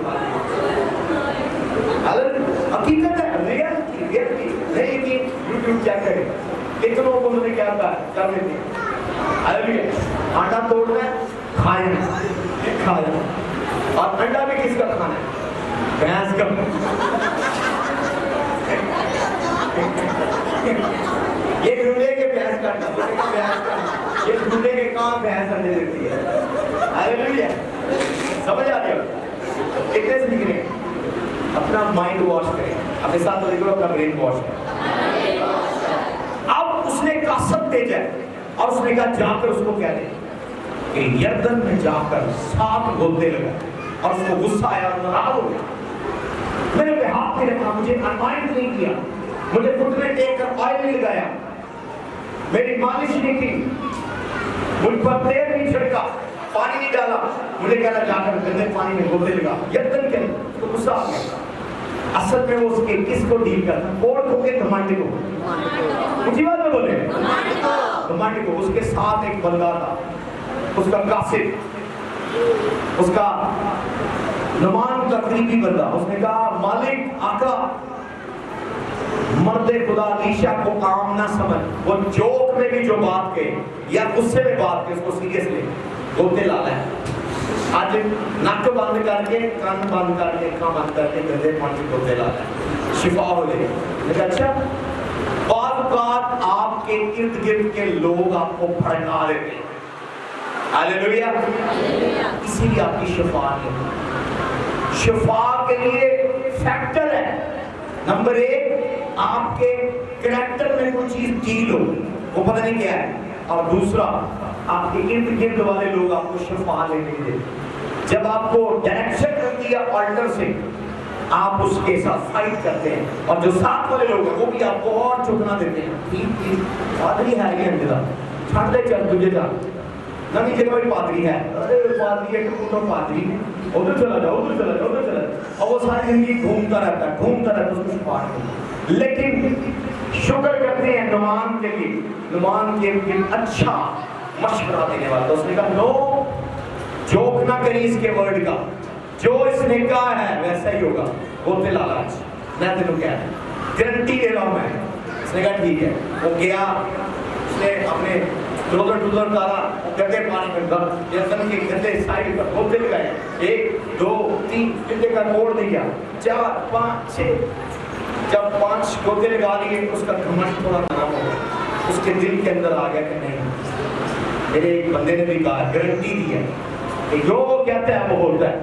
हकीकत है, रियलिटी नहीं कि यूट्यूब चेक करें। कितनों को उन्होंने क्या कहा कर लेते हैं। आटा तोड़ना है, खाया और अंडा भी किसका खाना है? भैंस का। ये ढूंढे के भैंस का, ये ढूंढे के कहाँ भैंस अंडे देती है। हालेलुया। समझ आ रही हो? कितने से निकले? अपना माइंड वॉश करें, अपने साथ देखो अपना ब्रेन वॉश करें। अब उसने कासब भेजा और उसने कहा जाकर उसको कह दे कि यरदन में जाकर 7 गोते लगा। और उसको गुस्सा आया और नाराज हो गया। मैंने अपने हाथ में रखा, मुझे अनवाइंड नहीं किया, मुझे खुद में टेक कर ऑयल नहीं लगाया, मेरी मालिश नहीं की, मुझ पर तेल नहीं छिड़का, पानी नहीं डाला, मुझे कहना जाकर गंदे पानी में गोते लगा। यरदन के तो गुस्सा आ गया। असल में वो उसके किसको डील करता? कौन को के घमंड को? ऊंची बात में बोले घमंड को। उसके साथ एक बंदा था, उसका कासिब, उसका नुमान का करीबी बंदा। उसने कहा मालिक आका, मर्दे खुदा ईशा को काम ना समझ, वो जोक में भी जो बात कहे या गुस्से में बात कहे उसको सीरियस ले, गोते लाना है। आज नाक बंद करके, कान बंद करके, आँख बंद करके गंदे पानी से गोते लाना है, शिफा हो जाएगी। लेकिन अच्छा बात आपके इर्द गिर्द के लोग आपको भड़का देते हैं। हालेलुया। इसीलिए आपकी शिफा नहीं। शिफा के लिए फैक्टर है नंबर 1, आपके कैरेक्टर में कोई चीज डील हो, वो पता नहीं क्या है। और दूसरा, आपके इर्द गिर्द वाले लोग आपको शिफा लेने देते। जब आपको डायरेक्शन मिलती है ऑल्टर से, आप उसके साथ फाइट करते हैं, और जो साथ वाले लोग हैं वो भी आपको और चुकना देते हैं। ठीक पादरी है ये अंदर छाड़ दे, चल तुझे जा नवी जगह में पादरी है, अरे पादरी है तो पादरी उधर चला जाओ, उधर चला जाओ, उधर चला जाओ, और वो सारी जिंदगी घूमता रहता है उसको पार नहीं। लेकिन शुक्र करते हैं नुमान के लिए, नुमान के अच्छा मशवरा देने वाला। तो उसने कहा नो, जोक ना करी इसके वर्ड का, जो इसने कहा है वैसा ही होगा। बोलते लालाच मैं तेनों कह गारंटी दे रहा हूं मैं। उसने कहा ठीक है। वो गया, उसने अपने डुलर डाला, गंदे पानी में यरदन के गंदे साइड पर गोते लगाए, 1 2 3 गंदे का मोड़ दिया, 4 5 6। जब 5 गोते लगा लिए, उसका घमंड थोड़ा खराब हो गया। उसके दिल के अंदर आ गया कि नहीं, मेरे एक बंदे ने भी कहा, गारंटी दी है कि जो वो कहता है वो होता है।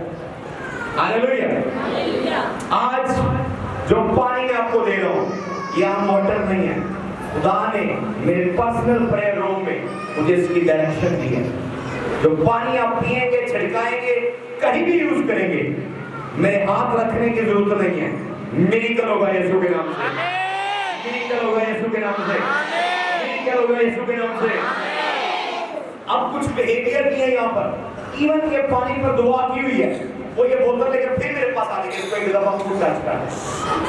हालेलुया। आज जो पानी मैं आपको दे रहा हूँ ये आम वाटर नहीं है। खुदा ने मेरे पर्सनल प्रेयर रूम में मुझे इसकी डायरेक्शन दी है। जो पानी आप पिएंगे, छिड़काएंगे, कहीं भी यूज करेंगे, मेरे हाथ रखने की जरूरत नहीं है। मिरेकल होगा यीशु के नाम से, मिरेकल होगा यीशु के नाम से, मिरेकल होगा यीशु के नाम से। अब कुछ बिहेवियर भी है यहाँ पर, इवन ये पानी पर दुआ की हुई है, वो ये बोलता लेकिन फिर मेरे पास आने के लिए एक दफा खुद टच कर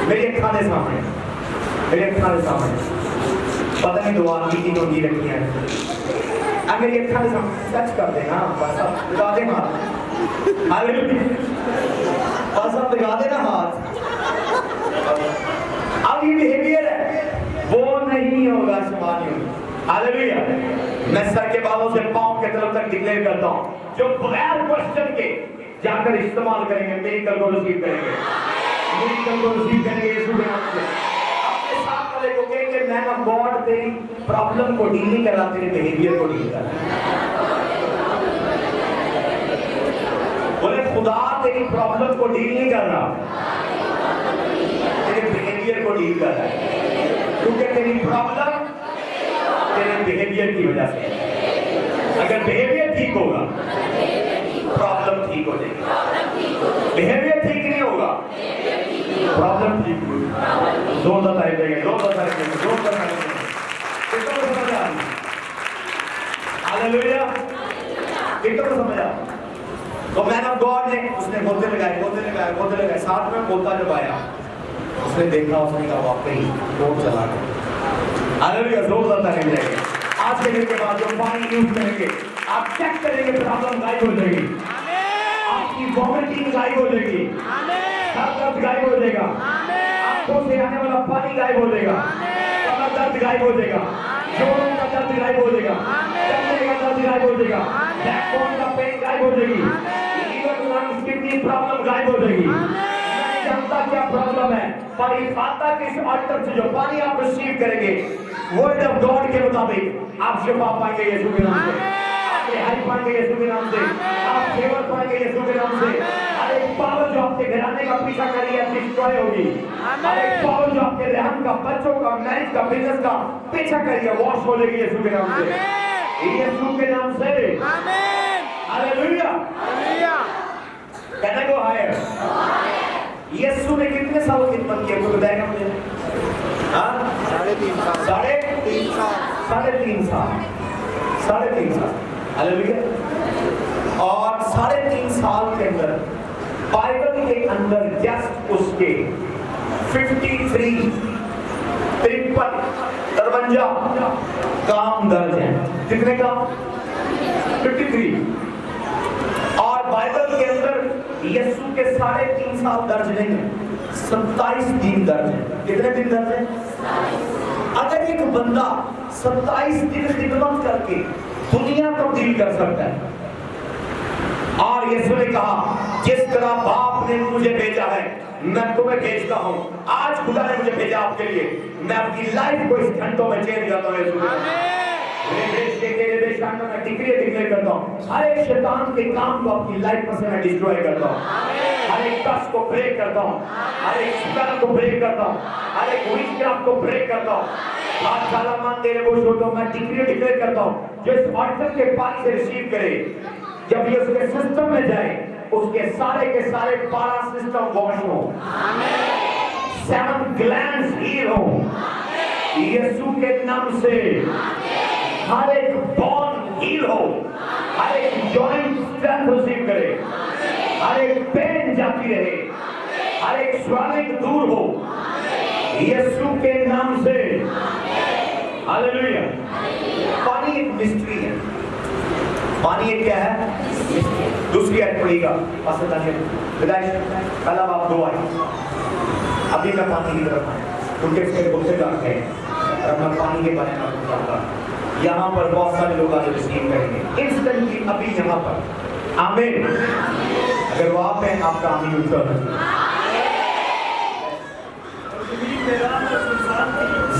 मेरे खाने सामने, मेरे खाने सामने पता नहीं दुआ की तो नहीं रखी है, अगर ये खाने सामने टच कर देना बस अब लगा देना हाथ, हालेलुया, बस अब लगा देना हाथ। अब ये बिहेवियर है वो नहीं होगा, शुमानी होगी। हालेलुया। मैं सर के बालों से पांव के तरफ तक डिक्लेयर करता हूं, जो बगैर क्वेश्चन के जाकर इस्तेमाल करेंगे, मेडिकल को रिसीव करेंगे। मिरेकल को रिसीव करेंगे यीशु के नाम से। अपने साथ वाले को कहें कि मैन ऑफ गॉड तेरी प्रॉब्लम को डील नहीं कर रहा, तेरे बिहेवियर को डील कर रहा है। बोले खुदा तेरी प्रॉब्लम को डील नहीं कर रहा, तेरे बिहेवियर को डील कर रहा है, क्योंकि तेरी प्रॉब्लम तेरे बिहेवियर की वजह से। अगर बिहेवियर ठीक होगा प्रॉब्लम ठीक हो जाएगी, बिहेवियर ठीक नहीं होगा प्रॉब्लम ठीक होगी। दो बताए देंगे, दो बताए देंगे, दो बताए देंगे। कितना को समझ आ रही? हालेलुया, कितना को समझ आ? तो मैन ऑफ गॉड ने उसने गोते लगाए, साथ में गोता जब आया उसने देखा, उसने कहा वाकई रोड चला गया। हालेलुया, जोर लगाता नहीं जाएगा। आज के दिन के बाद जो पानी यूज करेंगे आप चेक करेंगे प्रॉब्लम गायब हो जाएगी, आपकी वॉमिटिंग गायब हो जाएगी, सर दर्द गायब हो जाएगा, आंखों से आने वाला पानी गायब हो जाएगा, कमर दर्द गायब हो जाएगा, जोड़ों का दर्द गायब हो जाएगा, चमड़े का दर्द गायब हो जाएगा, बैकबोन का पेन गायब हो जाएगी, लीवर लंग्स किडनी प्रॉब्लम गायब हो जाएगी। नहीं जानता क्या प्रॉब्लम है, पर इस आता के इस ऑल्टर से जो पानी आप रिसीव करेंगे वर्ड ऑफ गॉड के मुताबिक आप शिफा पाएंगे यीशु के नाम से, आप रिहाई पाएंगे यीशु के नाम से, आप फेवर पाएंगे यीशु के नाम से। हर एक पावर जो आपके घराने का पीछा कर रही है डिस्ट्रॉय होगी, हर एक पावर जो आपके रहन का, बच्चों का, मैरिज का, बिजनेस का पीछा कर रही है वॉश हो जाएगी यीशु के नाम से, यीशु के नाम से। Hallelujah, can I go higher? यीशु ने कितने सालों खिदमत की आपको बताएगा मुझे? हाँ, 3.5 साल। हालेलुया। और 3.5 साल के अंदर बाइबल के अंदर जस्ट उसके 53 काम दर्ज हैं। कितने काम? 53। और बाइबल के अंदर यीशु के 3.5 साल दर्ज नहीं है, 27 दिन दर्ज है। कितने दिन दर्ज है? अगर एक बंदा 27 दिन खिदमत करके दुनिया को डील कर सकता है, और यीशु ने कहा जिस तरह बाप ने मुझे भेजा है मैं तुम्हें भेजता हूं, आज खुदा ने मुझे भेजा आपके लिए, मैं आपकी लाइफ को इस घंटों में चेंज करता हूं। यीशु मैं डिक्लेयर करता हूं, हर एक शैतान के काम को आपकी लाइफ में से मैं डिस्ट्रॉय करता हूं, हर एक कष्ट को ब्रेक करता हूं, हर एक स्पेल को ब्रेक करता हूं, हर एक विचक्राफ्ट को ब्रेक करता हूं। आज सालामान तेरे वो छोटो मैं डिक्लेयर करता हूं, जो इस ऑल्टर के पानी से रिसीव करे, जब ये उसके सिस्टम में जाए उसके सारे के सारे 12 सिस्टम वॉश हो, 7 ग्लैंड्स हील हो यीशु के नाम से, हर एक बोन हील हो, हर एक जॉइंट स्ट्रेंथ रिसीव करे, हर एक पेन जाती रहे, हर एक स्वालिक दूर हो यीशु के नाम से। हालेलुया। पानी एक मिस्ट्री है, पानी एक क्या है? दूसरी आयत पढ़िएगा, पहला बाप 2 आयत। अभी मैं पानी की तरफ आया क्योंकि इसके बोलते जाते हैं और मैं पानी के बारे में आपको बताऊंगा। यहाँ पर बहुत सारे लोग आज रिसीव करेंगे इंस्टेंटली अभी यहाँ पर। आमीन। अगर वो आप हैं आपका आमीन उत्तर है।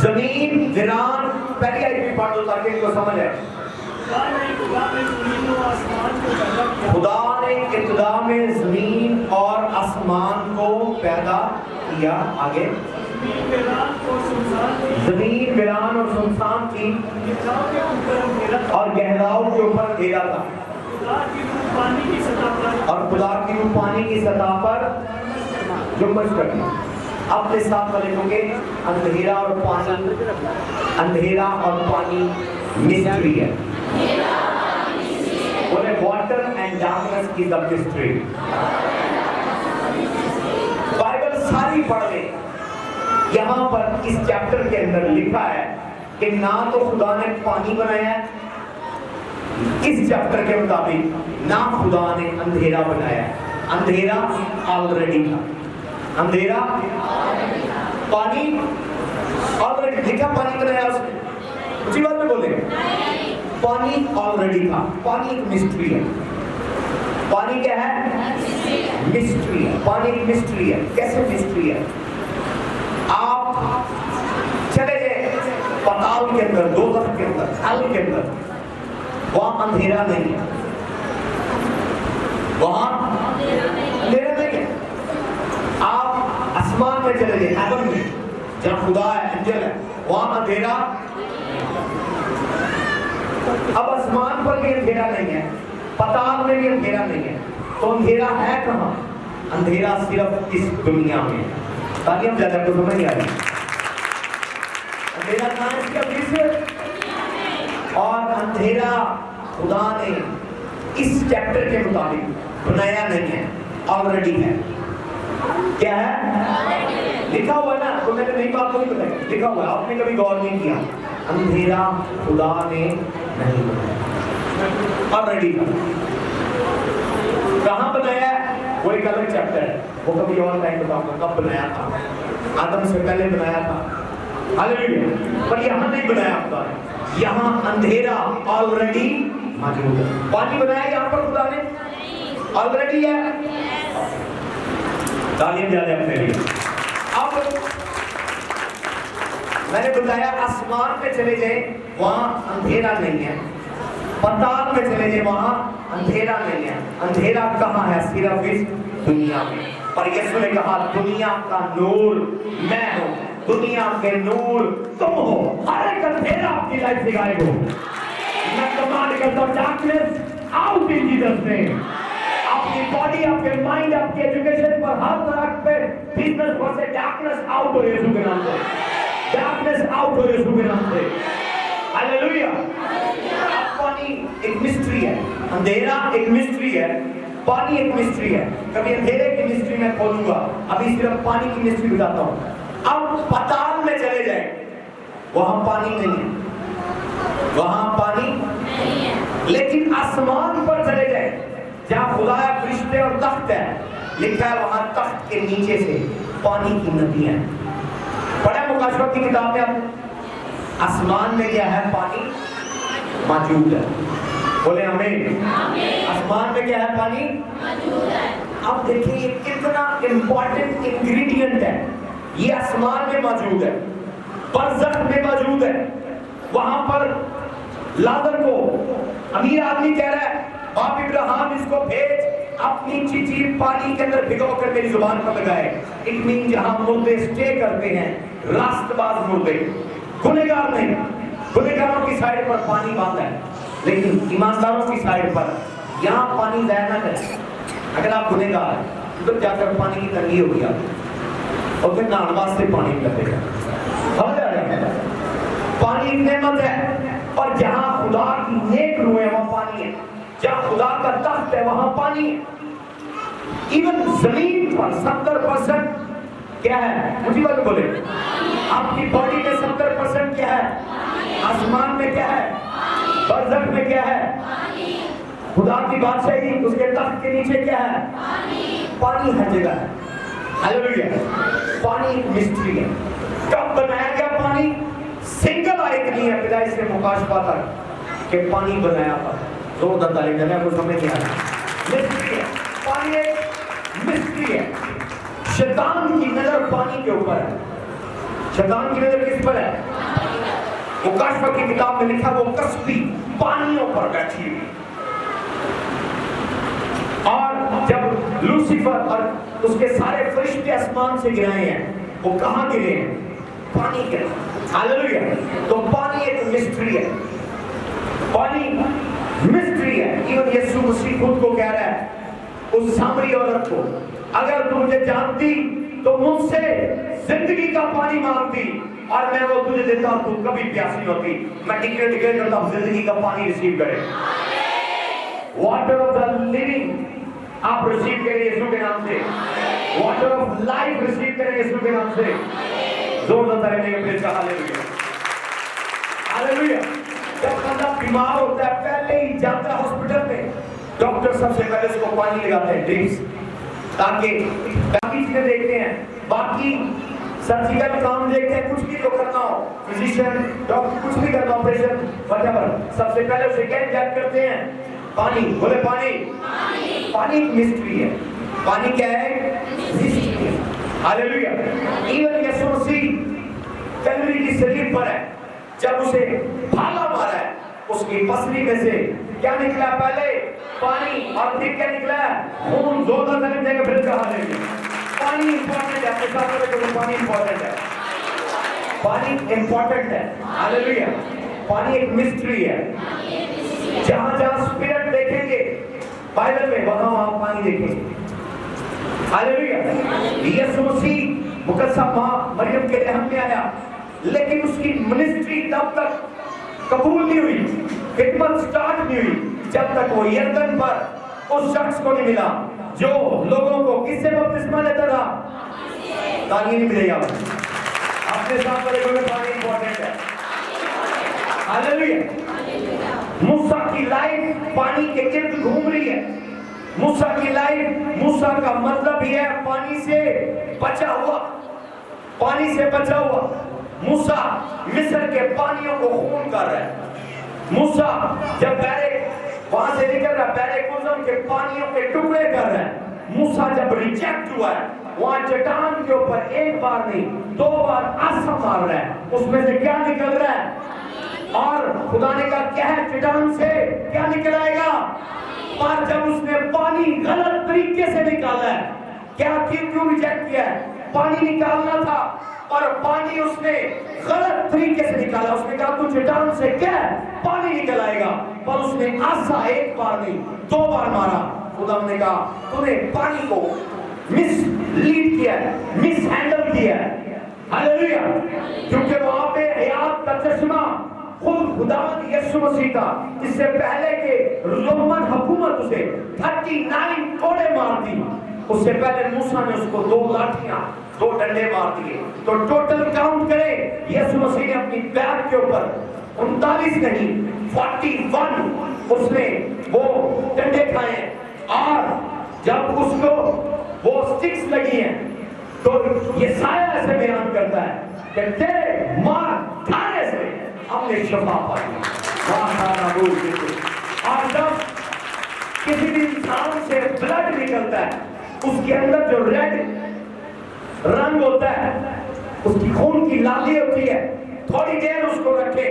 जमीन वीरान, पहली आयत भी पढ़ दो ताकि इनको समझ आए। खुदा ने इब्तिदा में जमीन और आसमान को पैदा किया। आगे जमीन वीरान और सुनसान थी और गहराओं के ऊपर घेरा था, और खुदा की रूह पानी की सतह पर जुम्बश करती। अपने साथ वाले लोगे अंधेरा और पानी मिस्ट्री है। बोले वाटर एंड डार्कनेस की द मिस्ट्री। बाइबल सारी पढ़ ले, यहाँ पर इस चैप्टर के अंदर लिखा है कि ना तो खुदा ने पानी बनाया है, इस चैप्टर के मुताबिक ना खुदा ने अंधेरा बनाया है। अंधेरा ऑलरेडी था, अंधेरा पानी ऑलरेडी लिखा, पानी बनाया उसने, उसी बात में बोले पानी ऑलरेडी था। पानी एक मिस्ट्री है। پانی کیا ہے؟ مسٹری ہے. پانی ایک مسٹری ہے. کیسے مسٹری ہے؟ آپ چلے جائیں پتال کے اندر، دوزخ کے اندر، ہل کے اندر، وہاں اندھیرا نہیں ہے. وہاں اندھیرا نہیں ہے. آپ آسمان میں چلے جائیں، ہیون میں جہاں خدا ہے، انجل ہے، وہاں اندھیرا. اب آسمان پر بھی اندھیرا نہیں ہے، پتال میں بھی اندھیرا نہیں ہے، تو اندھیرا ہے کہاں؟ اندھیرا صرف اس دنیا میں. تعلیم زیادہ کو سمجھ نہیں آ رہی. اندھیرا کہاں ہے؟ صرف اس. اور اندھیرا خدا نے اس چیپٹر کے مطابق بنایا نہیں ہے، آلریڈی ہے. کیا ہے؟ لکھا ہوا ہے نا. تو میں نے نہیں بات نہیں بتائی، لکھا ہوا ہے، آپ نے کبھی غور نہیں کیا. اندھیرا خدا نے نہیں بنایا، آلریڈی کہاں بنایا ہے؟ وہ ایک الگ چیپٹر ہے، وہ کبھی اور ٹائم بتاؤں گا کب بنایا تھا. آدم سے پہلے بنایا تھا، ہاللیلویا. پر یہاں نہیں بنایا خدا نے. یہاں اندھیرا آلریڈی موجود ہے. پانی بنایا یہاں پر خدا نے؟ آلریڈی ہے. تعلیم زیادہ اپنے لیے. اب میں نے بتایا آسمان پہ چلے جائیں وہاں اندھیرا نہیں ہے، پتال میں چلے جائیں وہاں اندھیرا نہیں ہے. اندھیرا کہاں ہے؟ صرف اس دنیا میں. اور یسوع نے کہا دنیا کا نور میں ہوں، دنیا کے نور تم ہو. ہر ایک اندھیرا آپ کی لائف سے غائب ہو. میں کمانڈ کرتا ہوں ڈارکنس آؤٹ ان جیسس نیم. آپ کی باڈی، آپ کے مائنڈ، آپ کی ایجوکیشن پر، ہر طرح پہ بزنس پر سے ڈارکنس آؤٹ ہو یسوع کے نام سے. ڈارکنس آؤٹ ہو یسوع کے نام سے. ہاللیلویا. پانی ایک مسٹری ہے، اندھیرا ایک مسٹری ہے، پانی ایک مسٹری ہے. کبھی اندھیرے کی مسٹری میں کھولوں گا، ابھی صرف پانی کی مسٹری بتاتا ہوں. اب پتال میں چلے جائیں وہاں پانی نہیں ہے، وہاں پانی نہیں ہے. لیکن آسمان پر چلے جائیں جہاں خدا ہے، فرشتے اور تخت ہے، لکھا ہے وہاں تخت کے نیچے سے پانی کی ندیاں. پڑھیں مکاشفہ کی کتاب میں. اب آسمان میں کیا ہے؟ پانی موجود ہے. بولے آمین. آسمان میں کیا ہے؟ پانی موجود ہے. اب دیکھیں یہ کتنا امپورٹنٹ انگریڈینٹ ہے. یہ آسمان میں موجود ہے، برزخ میں موجود ہے. وہاں پر لازر کو امیر آدمی کہہ رہا ہے باپ ابراہیم اس کو بھیج، اپنی چیچی پانی کے اندر بھگو کر میری زبان پر لگائے. اٹ مین جہاں مردے سٹے کرتے ہیں، راست باز مردے، گنہگار نہیں. گنہگاروں کی سائڈ پر پانی باندھا ہے، لیکن ایمانداروں کی سائڈ پر یہاں پانی ضائع نہ کریں. اگر آپ گنہگار ہیں تو جا کر پانی کی تنگی ہوگی آپ، اور پھر نہانے واسطے پانی لگے گا. سمجھ آ رہا ہے؟ پانی ایک نعمت ہے. اور جہاں خدا کی نیک روح ہے وہاں پانی ہے، جہاں خدا کا تخت ہے وہاں پانی ہے. ایون زمین پر 70% کیا ہے؟ مجھے بات بولے. آپ کی باڈی میں 70% کیا ہے؟ آسمان میں کیا ہے؟ برزخ میں کیا ہے؟ خدا کی بادشاہی، اس کے تخت کے نیچے کیا ہے؟ پانی ہر جگہ ہے. ہاللیلویا. پانی ایک مسٹری ہے. کب بنایا گیا پانی؟ سنگل آیت نہیں ہے پیدائش سے مکاشفہ تک کہ پانی بنایا تھا. زوردار تعلیم دینا کو سمجھ نہیں آ رہا. مسٹری ہے. پانی ایک مسٹری ہے. شیطان کی نظر پانی کے اوپر ہے. شیطان کی نظر کس پر ہے؟ مکاشفہ کی کتاب میں لکھا وہ کسبی پانیوں پر بیٹھی ہوئی. اور جب لوسیفر اور اس کے سارے فرشتے آسمان سے گرائے ہیں، وہ کہاں گرے ہیں؟ پانی کے اندر. ہاللیلویا. تو پانی ایک مسٹری ہے. پانی مسٹری ہے. ایون یسوع مسیح خود کو کہہ رہا ہے اس سامری عورت کو، اگر تم مجھے جانتی تو مجھ سے زندگی کا پانی مانگتی اور میں وہ تجھے دیتا ہوں، تو کبھی پیاسی ہوتی. میں ڈکلیئر کرتا ہوں زندگی کا پانی ریسیو کرے. واٹر آف دا لیونگ آپ ریسیو کریں یسوع کے نام سے. واٹر آف لائف ریسیو کریں یسوع کے نام سے. زور دیتا رہنے کے پھر ہاللیلویا. ہاللیلویا. جب بندہ بیمار ہوتا ہے پہلے ہی جاتا ہے ہاسپٹل میں، ڈاکٹر سب سے پہلے اس کو پانی لگاتے ہیں، ڈرپس، تاکہ باقی چیزیں دیکھتے ہیں، باقی سرجیکل کام دیکھتے ہیں، کچھ بھی تو کرنا ہو، فزیشین ڈاکٹر کچھ بھی کرنا، آپریشن وٹ ایور، سب سے پہلے اسے کیا چیک کرتے ہیں؟ पानी, बोले पानी। पानी एक मिस्ट्री है। पानी क्या है? मिस्ट्री है। हालेलुया। इवन यीशु मसीह कलवरी की सलीब पर है, जब उसे भाला मारा है, उसकी पसली में से क्या निकला? पहले पानी, और फिर क्या निकला? खून। जोरदार ताली देंगे फिर कहा हालेलुया। पानी इंपॉर्टेंट है। अपने साथ में बोलो पानी इंपॉर्टेंट है। पानी इंपॉर्टेंट है। हालेलुया। पानी एक मिस्ट्री है। जहां जहां स्पिरिट देखेंगे बाइबल में, वहां वहां पानी देखेंगे। हालेलुया। यीशु मसीह मुकद्दसा मां मरियम के रहम में आया, लेकिन उसकी मिनिस्ट्री तब तक कबूल नहीं हुई, खिदमत स्टार्ट नहीं हुई, जब तक वो यरदन पर उस शख्स को नहीं मिला जो लोगों को किससे बपतिस्मा लेता था? ताली नहीं मिलेगा। अपने साथ वाले को पानी इंपॉर्टेंट है। हालेलुया। मूसा की लाइफ पानी के गिर्द घूम रही है। मूसा की लाइफ, मूसा का मतलब ही है पानी से बचा हुआ, पानी से बचा हुआ। मूसा मिस्र के पानियों को खून कर रहा है। मूसा जब वहां से निकल रहा, बैरेकुज़म के पानियों के टुकड़े कर रहा है। मूसा जब रिजेक्ट हुआ है, वहां चट्टान के ऊपर एक बार नहीं 2 बार आसा मार रहा है, उसमें से क्या निकल रहा है? और खुदा ने कहा क्या है? चट्टान से क्या निकल आएगा? पर जब उसने पानी गलत तरीके से निकाला है, क्या क्यों रिजेक्ट किया है? पानी निकालना था और पानी उसने गलत तरीके से निकाला। उसने कहा तू चट्टान से क्या पानी निकल आएगा, पर उसने आसा एक बार नहीं 2 बार मारा। खुदा ने कहा तूने पानी को मिस लीड किया है, मिस हैंडल किया है। हालेलुया। क्योंकि वहां पे हयात का चश्मा खुद खुदावंद यीशु मसीह था। इससे पहले के रोमन हुकूमत उसे 39 कोड़े मार दी। उससे पहले मूसा ने उसको 2 लाठियां 2 डंडे मार दिए। तो टोटल काउंट करें, यीशु मसीह ने अपनी बैक के ऊपर 39 नहीं 41 उसने वो डंडे खाए हैं। और जब उसको वो स्टिक्स लगी हैं, तो ये साया ऐसे बयान करता है कि तेरे मार खाने से हमने शफा पाई। और जब किसी भी इंसान से ब्लड निकलता है, उसके अंदर जो रेड रंग होता है, उसकी खून की लाली होती है, थोड़ी देर उसको रखे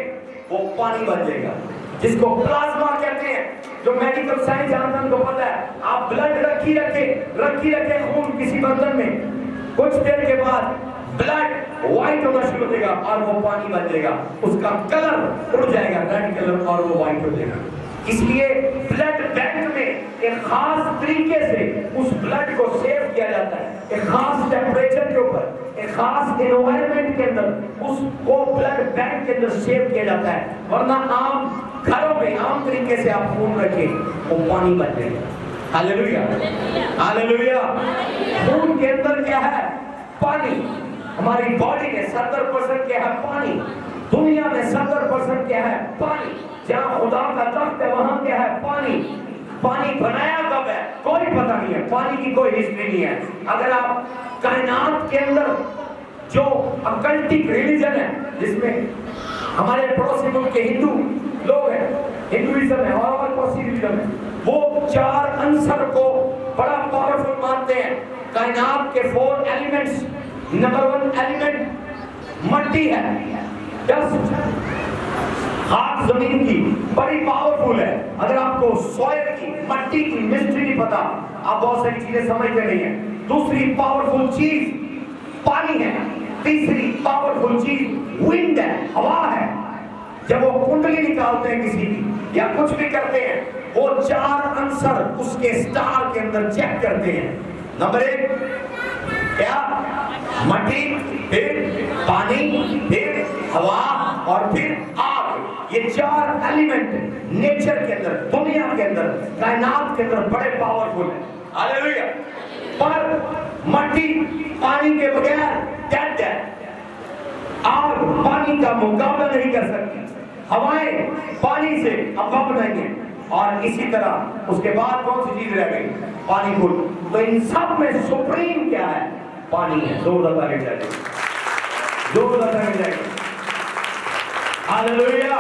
वो पानी बन जाएगा, जिसको प्लाज्मा कहते हैं। जो मेडिकल साइंस जानते हैं उनको पता है। आप ब्लड रखी रखे खून किसी बर्तन में, कुछ देर के बाद ब्लड व्हाइट होना शुरू हो जाएगा और वो पानी बन जाएगा। उसका कलर उड़ जाएगा, रेड कलर, और वो व्हाइट हो जाएगा। इसलिए ब्लड बैंक में एक खास तरीके से उस ब्लड को सेव किया जाता है, एक खास टेम्परेचर के ऊपर, एक खास एनवायरनमेंट के अंदर उसको ब्लड बैंक के अंदर सेव किया जाता है। वरना आम घरों में आम तरीके से आप खून रखें, वो पानी बन जाएगा। Hallelujah, hallelujah. खून के अंदर क्या है? पानी। हमारी बॉडी में 70% क्या है? पानी। दुनिया में 70% क्या है? पानी। जहाँ खुदा का तख्त है वहां क्या है? पानी। पानी बनाया कब है? कोई पता नहीं है, पानी की कोई हिस्ट्री नहीं है। अगर आप कायनात के अंदर जो अकल्टिक रिलीजन है, जिसमें हमारे पड़ोसी मुल्क के हिंदू लोग हैं, हिंदुइज्म है और पड़ोसी रिलीजन है, वो 4 अंसर को बड़ा पावरफुल मानते हैं। कायनात के 4 एलिमेंट्स, नंबर 1 एलिमेंट मट्टी है, डस्ट, खाक जमीन की बड़ी पावरफुल है। अगर आपको सॉइल की, मट्टी की मिस्ट्री नहीं पता, आप बहुत सारी चीजें समझते नहीं है। दूसरी पावरफुल चीज पानी है। तीसरी पावरफुल चीज विंड है, हवा है। जब वो कुंडली निकालते हैं किसी की या कुछ भी करते हैं, वो 4 आंसर उसके स्टार के अंदर चेक करते हैं। नंबर 1 क्या? मट्टी, फिर पानी, फिर हवा और फिर आग। ये 4 एलिमेंट नेचर के अंदर, दुनिया के अंदर, कायनात के अंदर बड़े पावरफुल है। हालेलुया। पर मट्टी पानी के बगैर डेड है। आग पानी का मुकाबला नहीं कर सकती, हवाएं पानी से अकब नहीं है। और इसी तरह उसके बाद कौन सी चीज रह गई? पानी को। तो इन सब में सुप्रीम क्या है? पानी है। जोरदार जाएगी, जोरदार जाएगी। हालेलुया।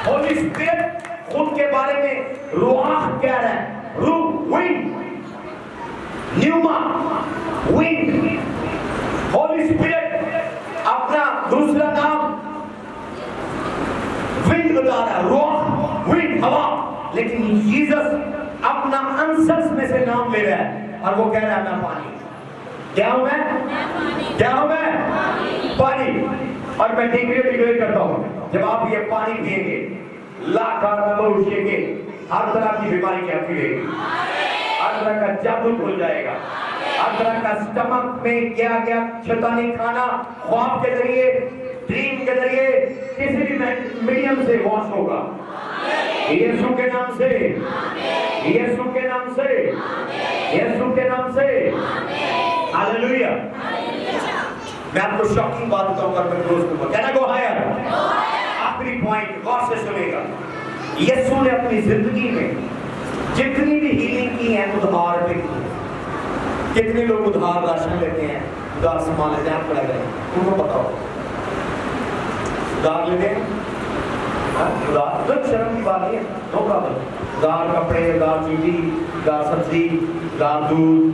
होली स्पिरिट خود کے بارے میں روح کہہ رہا ہے، روح ونڈ، نیوما ونڈ، ہولی اسپرٹ اپنا دوسرا نام ونڈ بتا رہا ہے، روح ونڈ ہوا، لیکن جیسس اپنا انسرس میں سے نام لے رہا ہے اور وہ کہہ رہا ہے میں پانی، کیا ہوں میں؟ کیا ہوں میں؟ پانی۔ اور میں ڈکلیئر کرتا ہوں جب آپ یہ پانی پئیں گے ہر طرح کی بیماری کی آپ رہے گی، ہر طرح کا جادو کھل جائے گا، ہر طرح کا سٹمک میں کیا گیا شیطانی کھانا خواب کے ذریعے، ڈریم کے ذریعے، کسی بھی میڈیم سے واش ہوگا، یسوع کے نام سے، یسوع کے نام سے، یسوع کے نام سے، ہاللویا۔ میں آپ کو شاکنگ بات بتاؤں گا، میں کلوز کروں گا، کہنا گو ہائر، آخری پوائنٹ غور سے سنیں گا۔ یسوع نے اپنی زندگی میں جتنی بھی ہیلنگ کی ہے ادھار پہ کی، کتنے لوگ ادھار راشن لیتے ہیں، ادھار سامان لیتے ہیں، آپ پڑھا گئے ان کو پتا ہو ادھار لیتے ہیں، ادھار تو شرم کی بات نہیں ہے، نو پرابلم، ادھار کپڑے، ادھار چیٹی، ادھار سبزی، ادھار دودھ،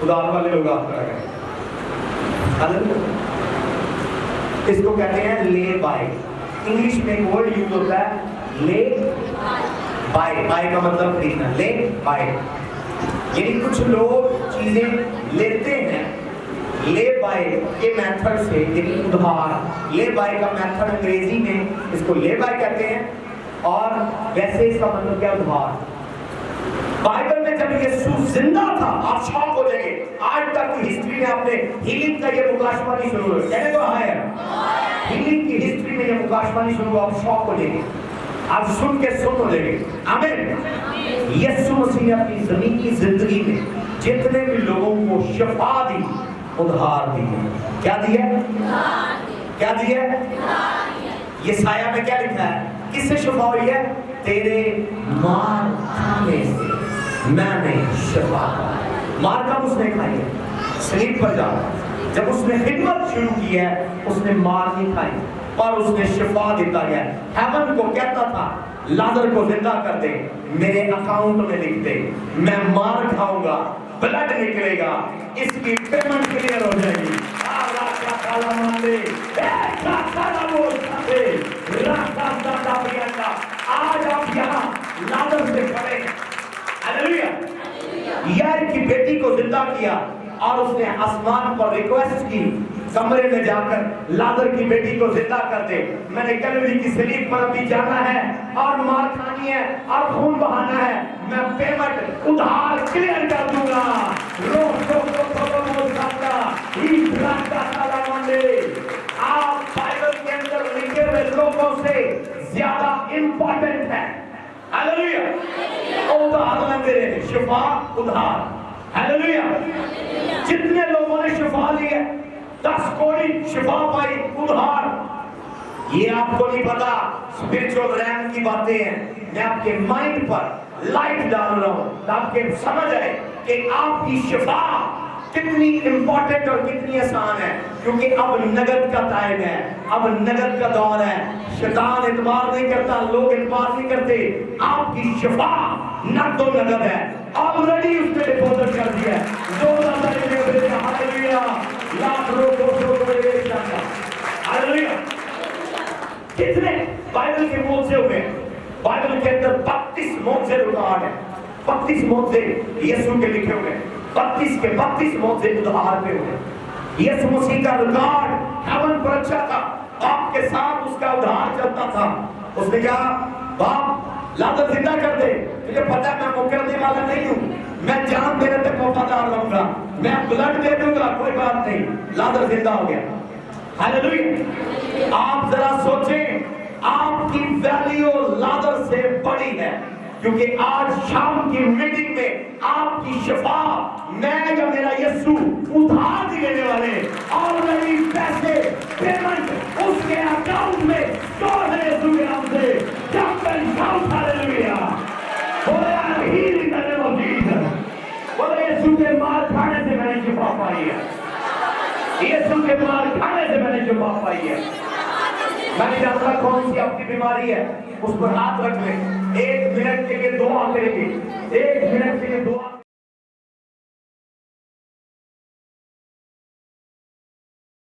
ادھار والے لوگ آپ پڑھا گئے۔ اس کو کہتے ہیں لے بائی، انگلش میں ایک ورڈ یوز ہوتا ہے لے بائی، بائی کا مطلب خریدنا، لے بائی، یعنی کچھ لوگ چیزیں لیتے ہیں لے بائی کے میتھڈ سے، یعنی ادھار۔ لے بائی کا میتھڈ انگریزی میں اس کو لے بائی کہتے ہیں، اور ویسے اس کا مطلب کیا ادھار۔ بائبل میں جب یسوع زندہ تھا، آپ شوق ہو جائیں گے، آج تک کی ہسٹری میں آپ نے ہیلنگ کا یہ مکاشفہ نہیں شروع ہوا، کہنے کو ہے ہیلنگ کی ہسٹری میں یہ مکاشفہ نہیں شروع ہوا، آپ شوق ہو جائیں گے، آپ سن کے سن ہو جائیں گے، آمین۔ یسوع مسیح نے اپنی زمینی زندگی میں جتنے بھی لوگوں کو شفا دی، ادھار دی ہے، کیا دی ہے؟ کیا دی ہے؟ یہ سایہ میں کیا لکھا ہے؟ کس سے شفا ہوئی ہے؟ تیرے مار کھانے سے میں نے شفا پائی۔ مار کب اس نے کھائی ہے؟ سلیب پر جا، جب اس نے خدمت شروع کی ہے اس نے مار نہیں کھائی، پر اس نے شفا دیتا گیا۔ ہیون کو کہتا تھا لازر کو زندہ کر دے، میرے اکاؤنٹ میں لکھ دے، میں مار کھاؤں گا، بلڈ نکلے گا، اس کی پیمنٹ کلیئر ہو جائے گی۔ آج آپ یہاں لازر سے کھڑے ہیں، ہاللویا۔ یار کی بیٹی کو زندہ کیا اور اس نے آسمان پر ریکویسٹ کی کمرے میں جا کر لازر کی بیٹی کو زندہ کر دے، میں نے کیلوری کی سلیب پر ابھی جانا ہے اور مار کھانی ہے اور خون بہانا ہے، میں پیمنٹ ادھار کلیئر کر دوں گا۔ آپ بائبل کے اندر لکھے ہوئے لوگوں سے زیادہ امپورٹنٹ ہے، ہاللویا۔ ادھار دے رہے ہیں، شفا ادھار، ہاللویا۔ جتنے لوگوں نے شفا لی ہے، 10 کوڑی شفا پائی ادھار، یہ آپ کو نہیں پتا، اسپرچول ریم کی باتیں ہیں، میں آپ کے مائنڈ پر لائٹ ڈال رہا ہوں تاکہ سمجھ آئے کہ آپ کی شفا کتنی امپورٹنٹ اور کتنی آسان ہے، کیونکہ اب نگد کا ٹائم ہے، اب نگد کا دور ہے، شیطان اعتبار نہیں کرتا، لوگ اعتبار نہیں کرتے، آپ کی شفا نقد و نگد ہے، آلریڈی اس نے ڈپوزٹ کر دیا ہے، ہاللویا۔ کتنے بائبل کے موضوع ہوئے، بائبل کے اندر 32 موضوع ریکارڈ ہیں، 32 موضوع یسوع کے لکھے ہوئے، 32 کے 32 موضوع ادھار پہ ہوئے۔ یسوع مسیح کا ریکارڈ ہیون پر اچھا تھا، آپ کے ساتھ اس کا ادھار چلتا تھا۔ اس نے کہا باپ لازر زندہ کر دے، مجھے پتا ہے میں مکرنے والا نہیں ہوں، میں جان دینے تک وفادار رہوں گا، میں بلڈ دے دوں گا، کوئی بات نہیں، لازر زندہ ہو گیا، ہاللویا۔ آپ ذرا سوچیں، آپ کی ویلیو لازر سے بڑی ہے، کیونکہ آج شام کی میٹنگ میں آپ کی شفا میں یا میرا یسوع ادھار دینے والے، آلریڈی پیسے پیمنٹ اس کے اکاؤنٹ میں اسٹور ہے یسوع کے نام سے، جب میں شاؤٹ ہاللویا، بولے ہیلنگ کرنے والی، بولے یسوع کے مار کھانے سے میں نے شفا پائی ہے، یسوع کے مار کھانے سے میں نے شفا پائی ہے، میں نہیں جانتا کون سی آپ کی بیماری ہے، اس پر ہاتھ رکھ لیں، 1 منٹ کے لیے دعا کریں گے، 1 منٹ کے لیے دعا